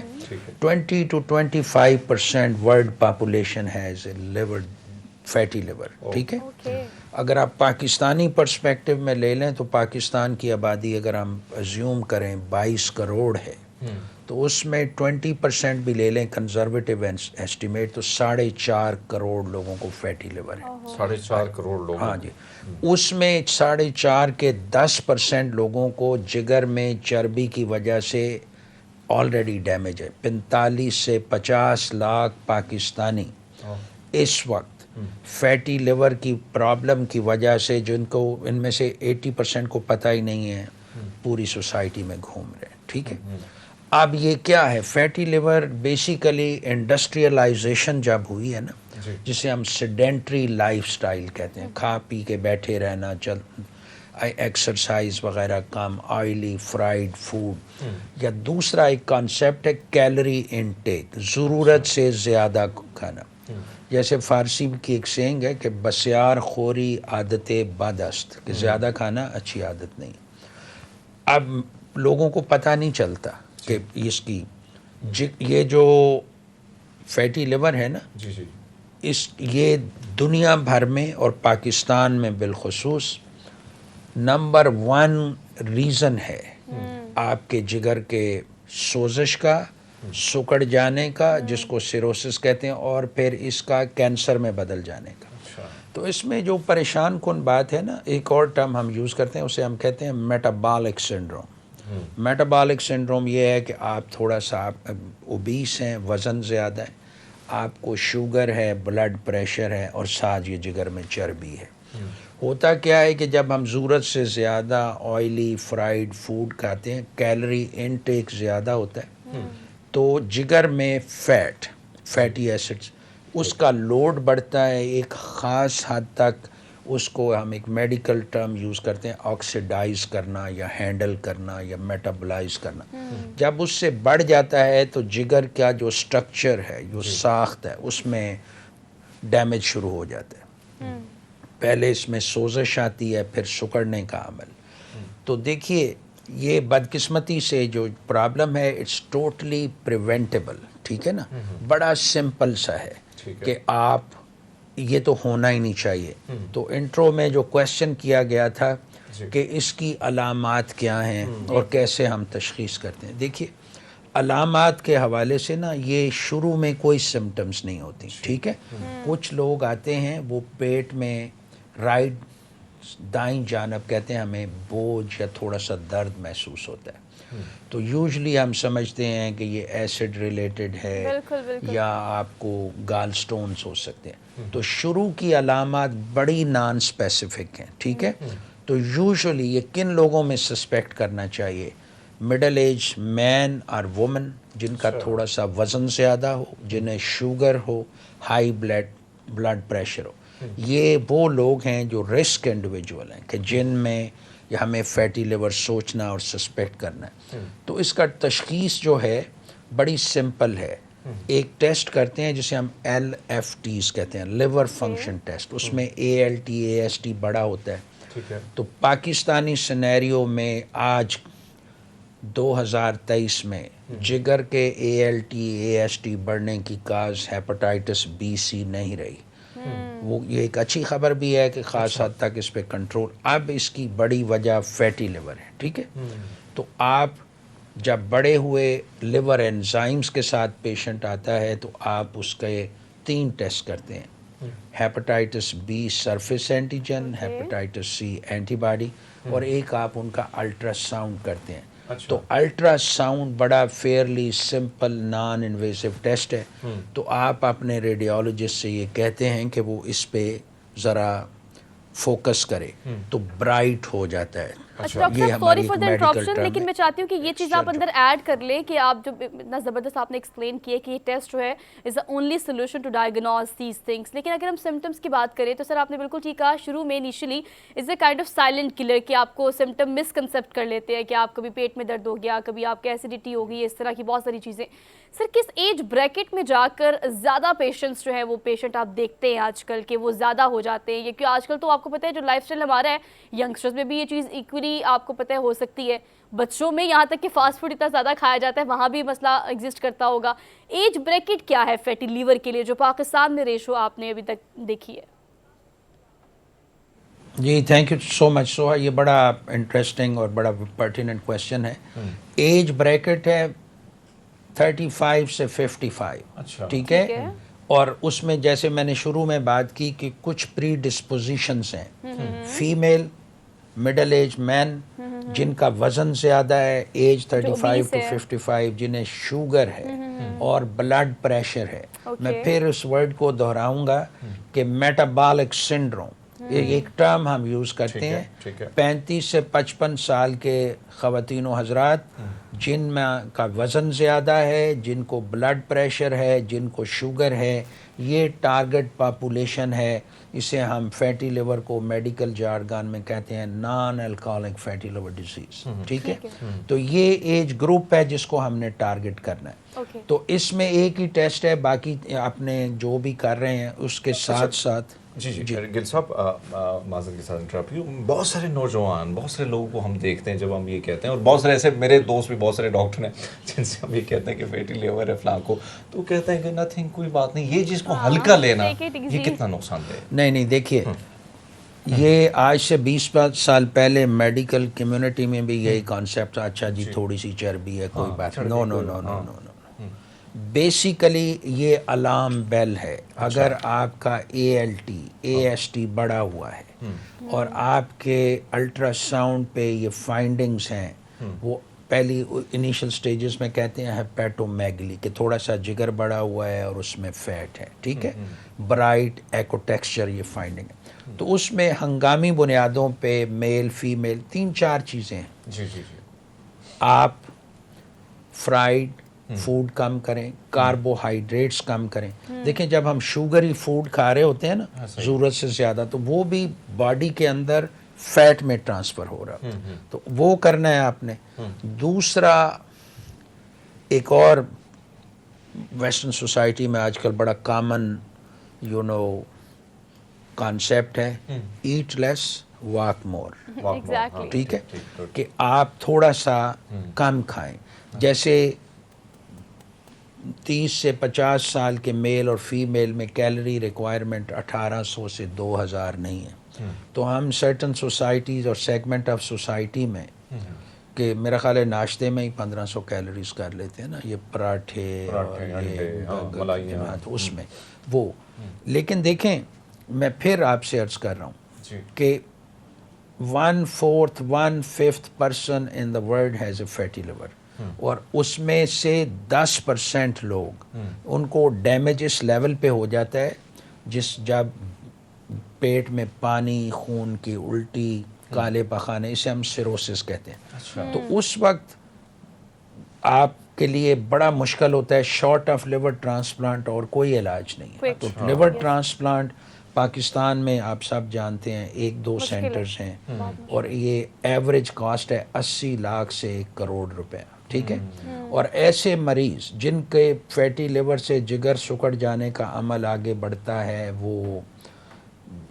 20 to 25% world population has a liver, fatty liver, ٹھیک ہے. اگر آپ پاکستانی پرسپیکٹو میں لے لیں تو پاکستان کی آبادی اگر ہم ازیوم کریں 22 کروڑ ہے، تو اس میں 20% بھی لے لیں کنزرویٹیو ایسٹیمیٹ، تو 4.5 کروڑ لوگوں کو فیٹی لیور ہے. 4.5 کروڑ لوگ. ہاں جی. اس میں 4.5 کے 10% لوگوں کو جگر میں چربی کی وجہ سے آلریڈی ڈیمیج ہے. 45 سے 50 لاکھ پاکستانی اس وقت فیٹی لیور کی پرابلم کی وجہ سے، جن کو ان میں سے 80% کو پتہ ہی نہیں ہے، پوری سوسائٹی میں گھوم رہے ہیں، ٹھیک ہے. اب یہ کیا ہے فیٹی لیور؟ بیسیکلی انڈسٹریلائزیشن جب ہوئی ہے نا، جسے ہم سیڈنٹری لائف سٹائل کہتے ہیں، کھا پی کے بیٹھے رہنا، ایکسرسائز وغیرہ کم، آئلی فرائیڈ فوڈ، یا دوسرا ایک کانسیپٹ ہے کیلری انٹیک، ضرورت سے زیادہ کھانا. جیسے فارسی کی ایک سینگ ہے کہ بسیار خوری عادت بد است، کہ زیادہ کھانا اچھی عادت نہیں. اب لوگوں کو پتہ نہیں چلتا کہ اس کی یہ جو فیٹی لیور ہے نا، یہ دنیا بھر میں اور پاکستان میں بالخصوص نمبر 1 ریزن ہے آپ کے جگر کے سوزش کا، سکڑ جانے کا، جس کو سیروسس کہتے ہیں، اور پھر اس کا کینسر میں بدل جانے کا. تو اس میں جو پریشان کن بات ہے نا، ایک اور ٹرم ہم یوز کرتے ہیں، اسے ہم کہتے ہیں میٹابولک سنڈروم. میٹابولک سنڈروم یہ ہے کہ آپ تھوڑا سا اوبیس ہیں، وزن زیادہ ہے، آپ کو شوگر ہے، بلڈ پریشر ہے، اور ساتھ یہ جگر میں چربی ہے. ہوتا کیا ہے کہ جب ہم ضرورت سے زیادہ آئلی فرائیڈ فوڈ کھاتے ہیں، کیلری انٹیک زیادہ ہوتا ہے، تو جگر میں فیٹی ایسڈز، اس کا لوڈ بڑھتا ہے ایک خاص حد تک. اس کو ہم ایک میڈیکل ٹرم یوز کرتے ہیں آکسیڈائز کرنا، یا ہینڈل کرنا، یا میٹابولائز کرنا. جب اس سے بڑھ جاتا ہے تو جگر کا جو سٹرکچر ہے، جو ساخت ہے، اس میں ڈیمیج شروع ہو جاتا ہے. پہلے اس میں سوزش آتی ہے, پھر سکڑنے کا عمل. تو دیکھیے یہ بدقسمتی سے جو پرابلم ہے اٹس ٹوٹلی پریونٹیبل, ٹھیک ہے نا, بڑا سمپل سا ہے کہ آپ یہ تو ہونا ہی نہیں چاہیے. تو انٹرو میں جو کویشچن کیا گیا تھا کہ اس کی علامات کیا ہیں اور کیسے ہم تشخیص کرتے ہیں. دیکھیے علامات کے حوالے سے نا یہ شروع میں کوئی سمٹمز نہیں ہوتی, ٹھیک ہے. کچھ لوگ آتے ہیں وہ پیٹ میں رائٹ دائیں جانب کہتے ہیں ہمیں بوجھ یا تھوڑا سا درد محسوس ہوتا ہے. تو یوزلی ہم سمجھتے ہیں کہ یہ ایسڈ ریلیٹڈ ہے یا آپ کو گال سٹونز ہو سکتے ہیں. تو شروع کی علامات بڑی نان اسپیسیفک ہیں, ٹھیک ہے. تو یوزلی یہ کن لوگوں میں سسپیکٹ کرنا چاہیے؟ مڈل ایج مین اور وومن جن کا تھوڑا سا وزن زیادہ ہو, جنہیں شوگر ہو, ہائی بلڈ پریشر ہو. یہ وہ لوگ ہیں جو رسک انڈیویجول ہیں کہ جن میں ہمیں فیٹی لیور سوچنا اور سسپیکٹ کرنا ہے. تو اس کا تشخیص جو ہے بڑی سمپل ہے. ایک ٹیسٹ کرتے ہیں جسے ہم LFTs کہتے ہیں, لیور فنکشن ٹیسٹ. اس میں ALT AST بڑا ہوتا ہے. تو پاکستانی سینیریو میں آج 2023 میں جگر کے ALT AST بڑھنے کی کاز ہیپاٹائٹس B C نہیں رہی. وہ یہ ایک اچھی خبر بھی ہے کہ خاص حد تک اس پہ کنٹرول. اب اس کی بڑی وجہ فیٹی لیور ہے, ٹھیک ہے. تو آپ جب بڑے ہوئے لیور انزائمز کے ساتھ پیشنٹ آتا ہے تو آپ اس کے 3 ٹیسٹ کرتے ہیں. Hepatitis B surface antigen, hepatitis C antibody, اور ایک آپ ان کا الٹرا ساؤنڈ کرتے ہیں. تو الٹرا ساؤنڈ بڑا fairly simple non invasive test ہے. تو آپ اپنے ریڈیولوجسٹ سے یہ کہتے ہیں کہ وہ اس پہ ذرا فوکس کرے تو برائٹ ہو جاتا ہے. اچھا ڈاکٹر صاحب سوری فار دا انٹرپشن, لیکن میں چاہتی ہوں کہ یہ چیز آپ اندر ایڈ کر لیں کہ آپ جو اتنا زبردست آپ نے ایکسپلین کیا کہ یہ ٹیسٹ جو ہے is the only solution to diagnose these things. لیکن اگر ہم سمٹمس کی بات کریں تو سر آپ نے بالکل ٹھیک کہا, شروع میں initially is a kind of silent colour کہ آپ کو سمٹم مسکنسیپٹ کر لیتے ہیں کہ آپ کبھی پیٹ میں درد ہو گیا, کبھی آپ کے ایسیڈیٹی ہو گئی, اس طرح کی بہت ساری چیزیں. سر کس ایج بریکٹ میں جا کر زیادہ پیشنٹس جو ہیں وہ پیشنٹ آپ دیکھتے ہیں آج کل کہ وہ زیادہ ہو جاتے ہیں؟ یہ کہ آج کل تو آپ کو پتہ ہے جو لائف اسٹائل ہمارا ہے ینگسٹرز میں بھی یہ چیز ایکولی آپ کو پتہ ہے ہو سکتی ہے. بچوں میں یہاں تک کہ فاسٹ فوڈ اتنا زیادہ کھایا جاتا ہے, وہاں بھی مسئلہ ایگزسٹ کرتا ہوگا. ایج بریکٹ کیا ہے فیٹی لیور کے لیے جو پاکستان میں ریشو آپ نے ابھی تک دیکھی ہے؟ جی تھینک یو سو مچ سوہا, یہ بڑا انٹرسٹنگ اور بڑا پرٹیننٹ کویشچن ہے. ایج بریکٹ ہے 35 سے 55, ٹھیک ہے. اور اس میں جیسے میں نے شروع میں بات کی کہ کچھ پری ڈسپوزیشنز ہیں. فیمیل مڈل ایج مین جن کا وزن زیادہ ہے, ایج 35 to 55, جنہیں شوگر ہے اور بلڈ پریشر ہے. میں پھر اس ورڈ کو دہراؤں گا کہ میٹابولک سنڈروم ایک ٹرم ہم یوز کرتے ہیں. 35 سے 55 سال کے خواتین و حضرات جن میں کا وزن زیادہ ہے, جن کو بلڈ پریشر ہے, جن کو شوگر ہے, یہ ٹارگٹ پاپولیشن ہے. اسے ہم فیٹی لیور کو میڈیکل جارگن میں کہتے ہیں non alcoholic fatty liver disease, ٹھیک ہے. تو یہ ایج گروپ ہے جس کو ہم نے ٹارگٹ کرنا ہے. تو اس میں ایک ہی ٹیسٹ ہے, باقی اپنے جو بھی کر رہے ہیں اس کے ساتھ ساتھ. جی گل صاحب معذرت کے ساتھ انٹرپٹ ہوں, بہت سارے نوجوان, بہت سارے لوگوں کو ہم دیکھتے ہیں جب ہم یہ کہتے ہیں, اور بہت سارے ایسے میرے دوست بھی بہت سارے ڈاکٹر ہیں جن سے ہم یہ کہتے ہیں کہ فیٹی لیور ہے فلاں کو, تو وہ کہتے ہیں کہ نتھنگ, کوئی بات نہیں, یہ چیز کو ہلکا لینا یہ کتنا نقصان دہ ہے؟ نہیں دیکھیے یہ آج سے 20 سال پہلے میڈیکل کمیونٹی میں بھی یہی کانسیپٹ تھا, اچھا جی تھوڑی سی چربی ہے کوئی بات نہیں. نو نو نو نو نو نو بیسیکلی یہ الارم بیل ہے. اگر آپ کا ALT AST بڑا ہوا ہے اور آپ کے الٹرا ساؤنڈ پہ یہ فائنڈنگز ہیں, وہ پہلی انیشل سٹیجز میں کہتے ہیں ہیپیٹومیگلی کہ تھوڑا سا جگر بڑا ہوا ہے اور اس میں فیٹ ہے, ٹھیک ہے. برائٹ ایکو ٹیکسچر یہ فائنڈنگ ہے. تو اس میں ہنگامی بنیادوں پہ میل فیمیل 3-4 چیزیں ہیں. جی آپ فرائیڈ فوڈ کم کریں, کاربوہائیڈریٹس کم کریں. دیکھیں جب ہم شوگری فوڈ کھا رہے ہوتے ہیں نا ضرورت سے زیادہ, تو وہ بھی باڈی کے اندر فیٹ میں ٹرانسفر ہو رہا, تو وہ کرنا ہے آپ نے. دوسرا ایک اور ویسٹرن سوسائٹی میں آج کل بڑا کامن यू नो कॉन्सेप्ट है ईट लेस वॉक मोर, एग्जैक्टली ठीक है, कि आप थोड़ा सा कम खाएं. जैसे 30 से 50 साल के मेल और फीमेल में कैलोरी रिक्वायरमेंट 1800 से 2000 नहीं है. तो हम सर्टन सोसाइटीज़ और सेगमेंट ऑफ सोसाइटी में कि मेरा ख्याल है नाश्ते में ही 1500 कैलोरीज कर लेते हैं ना, ये पराठे और ये मलाइयाँ, तो उसमें वो. लेकिन देखें, मैं फिर आपसे अर्ज़ कर रहा हूँ कि 1/4 1/5 person in the world has a fatty liver, और उसमें से 10% लोग उनको डैमेज इस लेवल पे हो जाता है जब पेट में पानी, खून की उल्टी, काले पखाने, इसे हम सिरोसिस कहते हैं. तो उस वक्त आपके लिए बड़ा मुश्किल होता है. शॉर्ट ऑफ लिवर ट्रांसप्लांट और कोई इलाज नहीं है. तो लिवर ट्रांसप्लांट पाकिस्तान में आप सब जानते हैं 1-2 सेंटर्स हैं, और ये एवरेज कॉस्ट है 80 लाख से 1 करोड़ रुपए, ठीक है. और ऐसे मरीज जिनके फैटी लिवर से जिगर सुकड़ जाने का अमल आगे बढ़ता है, वो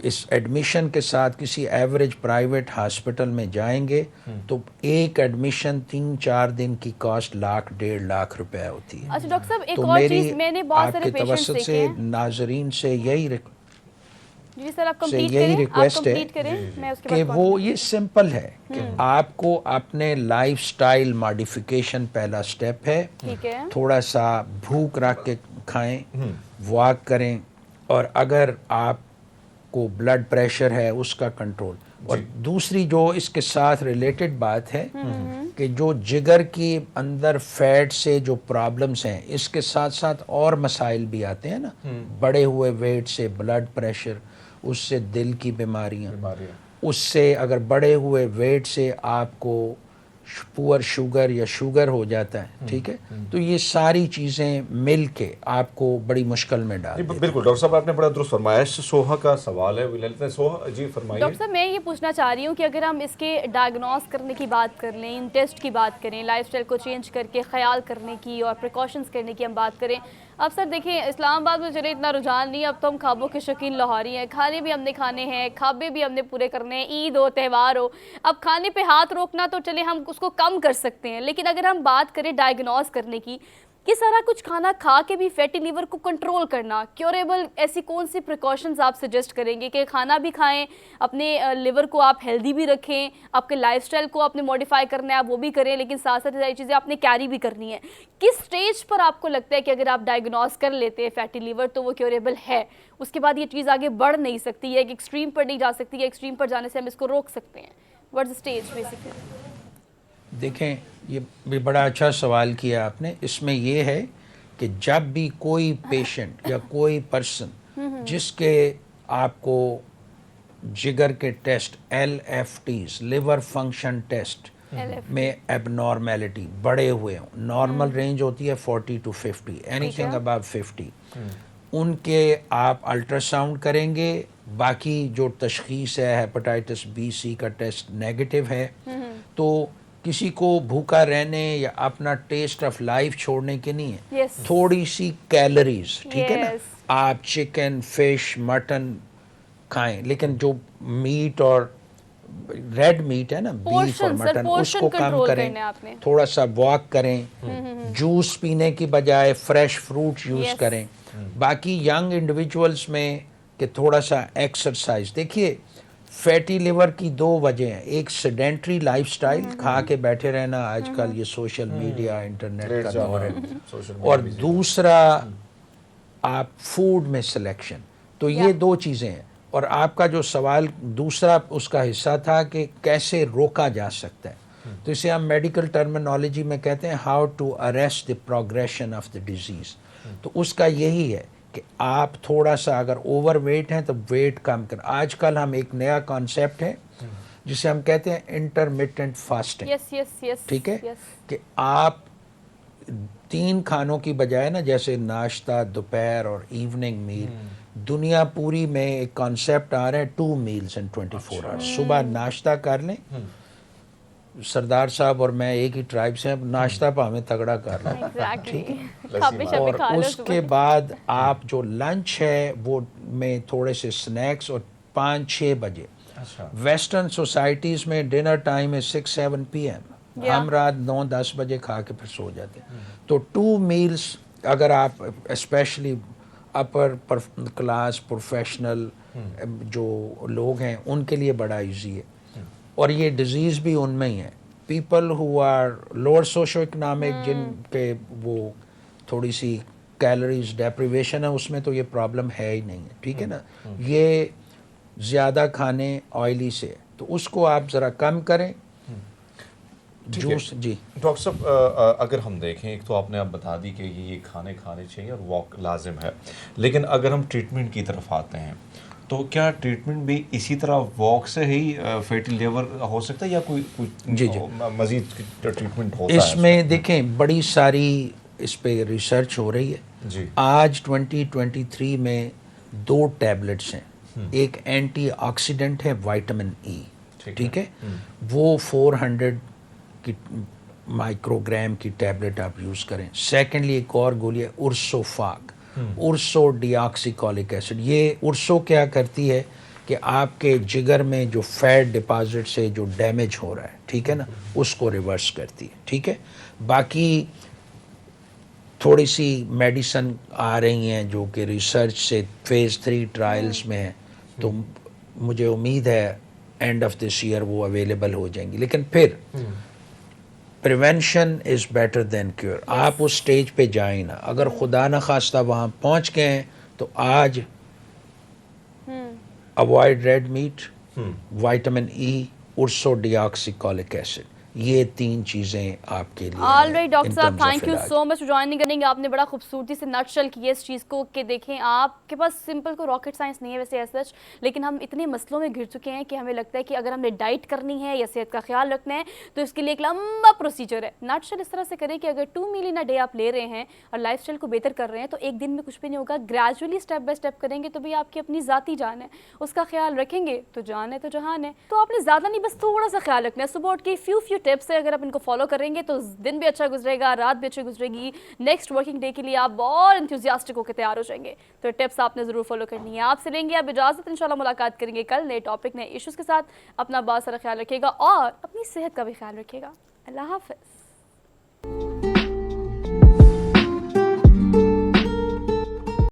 इस एडमिशन के साथ किसी एवरेज प्राइवेट हॉस्पिटल में जाएंगे तो एक एडमिशन 3-4 दिन की कॉस्ट 1.5 लाख रुपए होती है. अच्छा डॉक्टर साहब, एक तो और मेरी चीज मैंने बहुत सारे आपके पेशेंट्स तवज्जुह देखे से हैं. नाजरीन से यही जी सर, आप से कंप्लीट यही करें, आप रिक्वेस्ट है कंप्लीट करें, मैं उसके कि बाद वो ये सिंपल है कि आपको अपने लाइफस्टाइल मॉडिफिकेशन पहला स्टेप है. ठीक है. थोड़ा सा भूख रख के खाएं, वॉक करें, और अगर आपको ब्लड प्रेशर है उसका कंट्रोल. और दूसरी जो इसके साथ रिलेटेड बात है कि जो जिगर की अंदर फैट से जो प्रॉब्लम्स हैं, इसके साथ साथ और मसाइल भी आते हैं ना, बढ़े हुए वेट से ब्लड प्रेशर, उससे दिल की बीमारियां, उससे अगर बढ़े हुए वेट से आपको पुअर शुगर या शुगर हो जाता है, ठीक है, तो ये सारी चीज़ें मिल के आपको बड़ी मुश्किल में डाल देती हैं. बिल्कुल डॉक्टर साहब, आपने बड़ा दुरुस्त फरमाया. सोहा का सवाल है, ललिता सोहा जी फरमाइए. डॉक्टर साहब, मैं ये पूछना चाह रही हूँ कि अगर हम इसके डायग्नोस करने की बात कर लें, इन टेस्ट की बात करें, लाइफस्टाइल को चेंज करके ख्याल करने की और प्रिकॉशंस करने की हम बात करें. अब सर देखें, इस्लामाबाद में चले इतना रुझान नहीं, अब तो हम खाबों के शौकीन लाहौरी हैं, खाने भी हमने खाने हैं, खाबे भी हमने पूरे करने हैं, ईद हो, त्यौहार हो. अब खाने पे हाथ रोकना तो चले हम उसको कम कर सकते हैं, लेकिन अगर हम बात करें डायग्नोस करने की, कि सारा कुछ खाना खा के भी फैटी लीवर को कंट्रोल करना क्योरेबल, ऐसी कौन सी प्रिकॉशंस आप सजेस्ट करेंगे कि खाना भी खाएं, अपने लिवर को आप हेल्दी भी रखें, आपके लाइफस्टाइल को आपने मॉडिफाई करना है आप वो भी करें, लेकिन साथ साथ सारी चीज़ें आपने कैरी भी करनी है. किस स्टेज पर आपको लगता है कि अगर आप डायग्नोस कर लेते हैं फैटी लीवर तो वो क्योरेबल है, उसके बाद ये चीज़ आगे बढ़ नहीं सकती है, एक एक्सट्रीम पर नहीं जा सकती है, एक्सट्रीम पर जाने से हम इसको रोक सकते हैं? What's the stage basically? देखें, ये भी बड़ा अच्छा सवाल किया आपने. इसमें ये है कि जब भी कोई पेशेंट या कोई पर्सन जिसके आपको जिगर के test LFTs, liver function test में एबनॉर्मेलिटी बढ़े हुए हों, नॉर्मल रेंज होती है 40 to 50, एनीथिंग अबव 50, उनके आप अल्ट्रासाउंड करेंगे. बाकी जो तशखीस है, हेपेटाइटिस B-C का टेस्ट नेगेटिव है, तो किसी को भूखा रहने या अपना टेस्ट ऑफ लाइफ छोड़ने के नहीं है. थोड़ी सी कैलोरीज, ठीक है ना, आप चिकन, फिश, मटन खाएं, लेकिन जो मीट और रेड मीट है ना, बीफ और मटन, उसको कम करें. थोड़ा सा वॉक करें, जूस पीने की बजाय फ्रेश फ्रूट यूज करें. बाकी यंग इंडिविजुअल्स में कि थोड़ा सा एक्सरसाइज. देखिए, फैटी लिवर की 2 वजह हैं. एक सेडेंट्री लाइफस्टाइल, खा के बैठे रहना, आजकल ये सोशल मीडिया, इंटरनेट का दौर है, और दूसरा आप फूड में सिलेक्शन. तो ये 2 चीज़ें हैं. और आपका जो सवाल दूसरा उसका हिस्सा था कि कैसे रोका जा सकता है, तो इसे हम मेडिकल टर्मिनोलॉजी में कहते हैं how to arrest the progression of the disease. तो उसका यही है कि आप थोड़ा सा अगर ओवर वेट हैं तो वेट कम कर. आजकल हम एक नया कॉन्सेप्ट है जिसे हम कहते हैं इंटरमिटेंट फास्टिंग. ठीक है, कि आप 3 खानों की बजाय ना, जैसे नाश्ता, दोपहर और इवनिंग मील, दुनिया पूरी में एक कॉन्सेप्ट आ रहा है 2 meals in 24 hours. सुबह नाश्ता कर लें, सरदार साहब और मैं एक ही ट्राइब से हैं, नाश्ता पावे तगड़ा कर लो। एग्जैक्टली खब्बे शब्बे और खा लो उसके सुबह। बाद आप जो लंच है वो में थोड़े से स्नैक्स, और 5-6 बजे अच्छा वेस्टर्न सोसाइटीज़ में डिनर टाइम है 6-7 PM, Yeah. हम रात 9-10 बजे खा के फिर सो जाते हैं। तो 2 मील्स अगर आप स्पेशली अपर क्लास प्रोफेशनल जो लोग हैं उनके लिए बड़ा इजी है, और ये डिजीज़ भी उनमें ही है। People who are lower socio economic, जिन पे वो थोड़ी सी कैलोरीज डेप्रिवेशन है, उसमें तो ये प्रॉब्लम है ही नहीं है, ठीक है ना। ये ज़्यादा खाने ऑयली से है, तो उसको आप ज़रा कम करें। ठीक है। जूस जी डॉक्टर साहब अगर हम देखें, एक तो आपने अब बता दी कि ये खाने खाने चाहिए और वॉक लाजिम है, लेकिन अगर हम ट्रीटमेंट की तरफ आते हैं तो क्या ट्रीटमेंट भी इसी तरह वॉक से ही फैटी लिवर हो सकता है, या कोई जी, जी। मजीद ट्रीटमेंट होता है इसमें देखें बड़ी सारी इस पे रिसर्च हो रही है जी। आज 2023 में 2 टैबलेट्स हैं, एक एंटीऑक्सीडेंट है विटामिन ई, ठीक है, वो 400 की माइक्रोग्राम की टैबलेट आप यूज़ करें। सेकेंडली एक और गोली है उर्सोफाक, उर्सो डिऑक्सीकॉलिक एसिड। ये उर्सो क्या करती है कि आपके जिगर में जो फैट डिपॉजिट से जो डैमेज हो रहा है, ठीक है ना, उसको रिवर्स करती है, ठीक है। बाकी थोड़ी सी मेडिसन आ रही हैं जो कि रिसर्च से फेज़ 3 ट्रायल्स में है, तो मुझे उम्मीद है एंड ऑफ दिस ईयर वो अवेलेबल हो जाएंगी। लेकिन फिर prevention is better than cure. आप उस स्टेज पे जाएं ना, अगर खुदा न खास्ता वहाँ पहुँच गए हैं तो आज avoid red meat, vitamin E, urso deoxycholic acid, ये 3 चीज़ें आपके लिए ऑल राइट डॉक्टर in साहब, terms of थैंक यू इलाज। सो मच फॉर ज्वाइनिंग करेंगे। आपने बड़ा खूबसूरती से नटशल किया इस चीज़ को कि देखें आपके पास सिंपल को रॉकेट साइंस नहीं है वैसे एज सच, लेकिन हम इतने मसलों में घिर चुके हैं कि हमें लगता है कि अगर हमने डाइट करनी है या सेहत का ख्याल रखना है तो इसके लिए एक लंबा प्रोसीजर है। नटशल इस तरह से करें कि अगर 2 मील इन अ डे आप ले रहे हैं और लाइफस्टाइल को बेहतर कर रहे हैं तो एक दिन में कुछ भी नहीं होगा। ग्रेजुअली स्टेप बाय स्टेप करेंगे तो भी आपकी अपनी ज़ाती जान है, उसका ख्याल रखेंगे तो जान है तो जहान है। तो आपने ज़्यादा नहीं, बस थोड़ा सा ख्याल रखना है। सुबह उठ के फ्यू टिप्स है, अगर आप इनको फॉलो करेंगे तो दिन भी अच्छा गुजरेगा, रात भी अच्छी गुजरेगी। नेक्स्ट वर्किंग डे के लिए आप और एंथुसियास्टिक होकर तैयार हो जाएंगे। तो टिप्स आपने ज़रूर फॉलो करनी है। आपसे लेंगे आप इजाज़त, इंशाल्लाह मुलाकात करेंगे कल नए टॉपिक नए इश्यूज़ के साथ। अपना बहुत सारा ख्याल रखिएगा और अपनी सेहत का भी ख्याल रखिएगा। अल्लाह हाफ़िज़।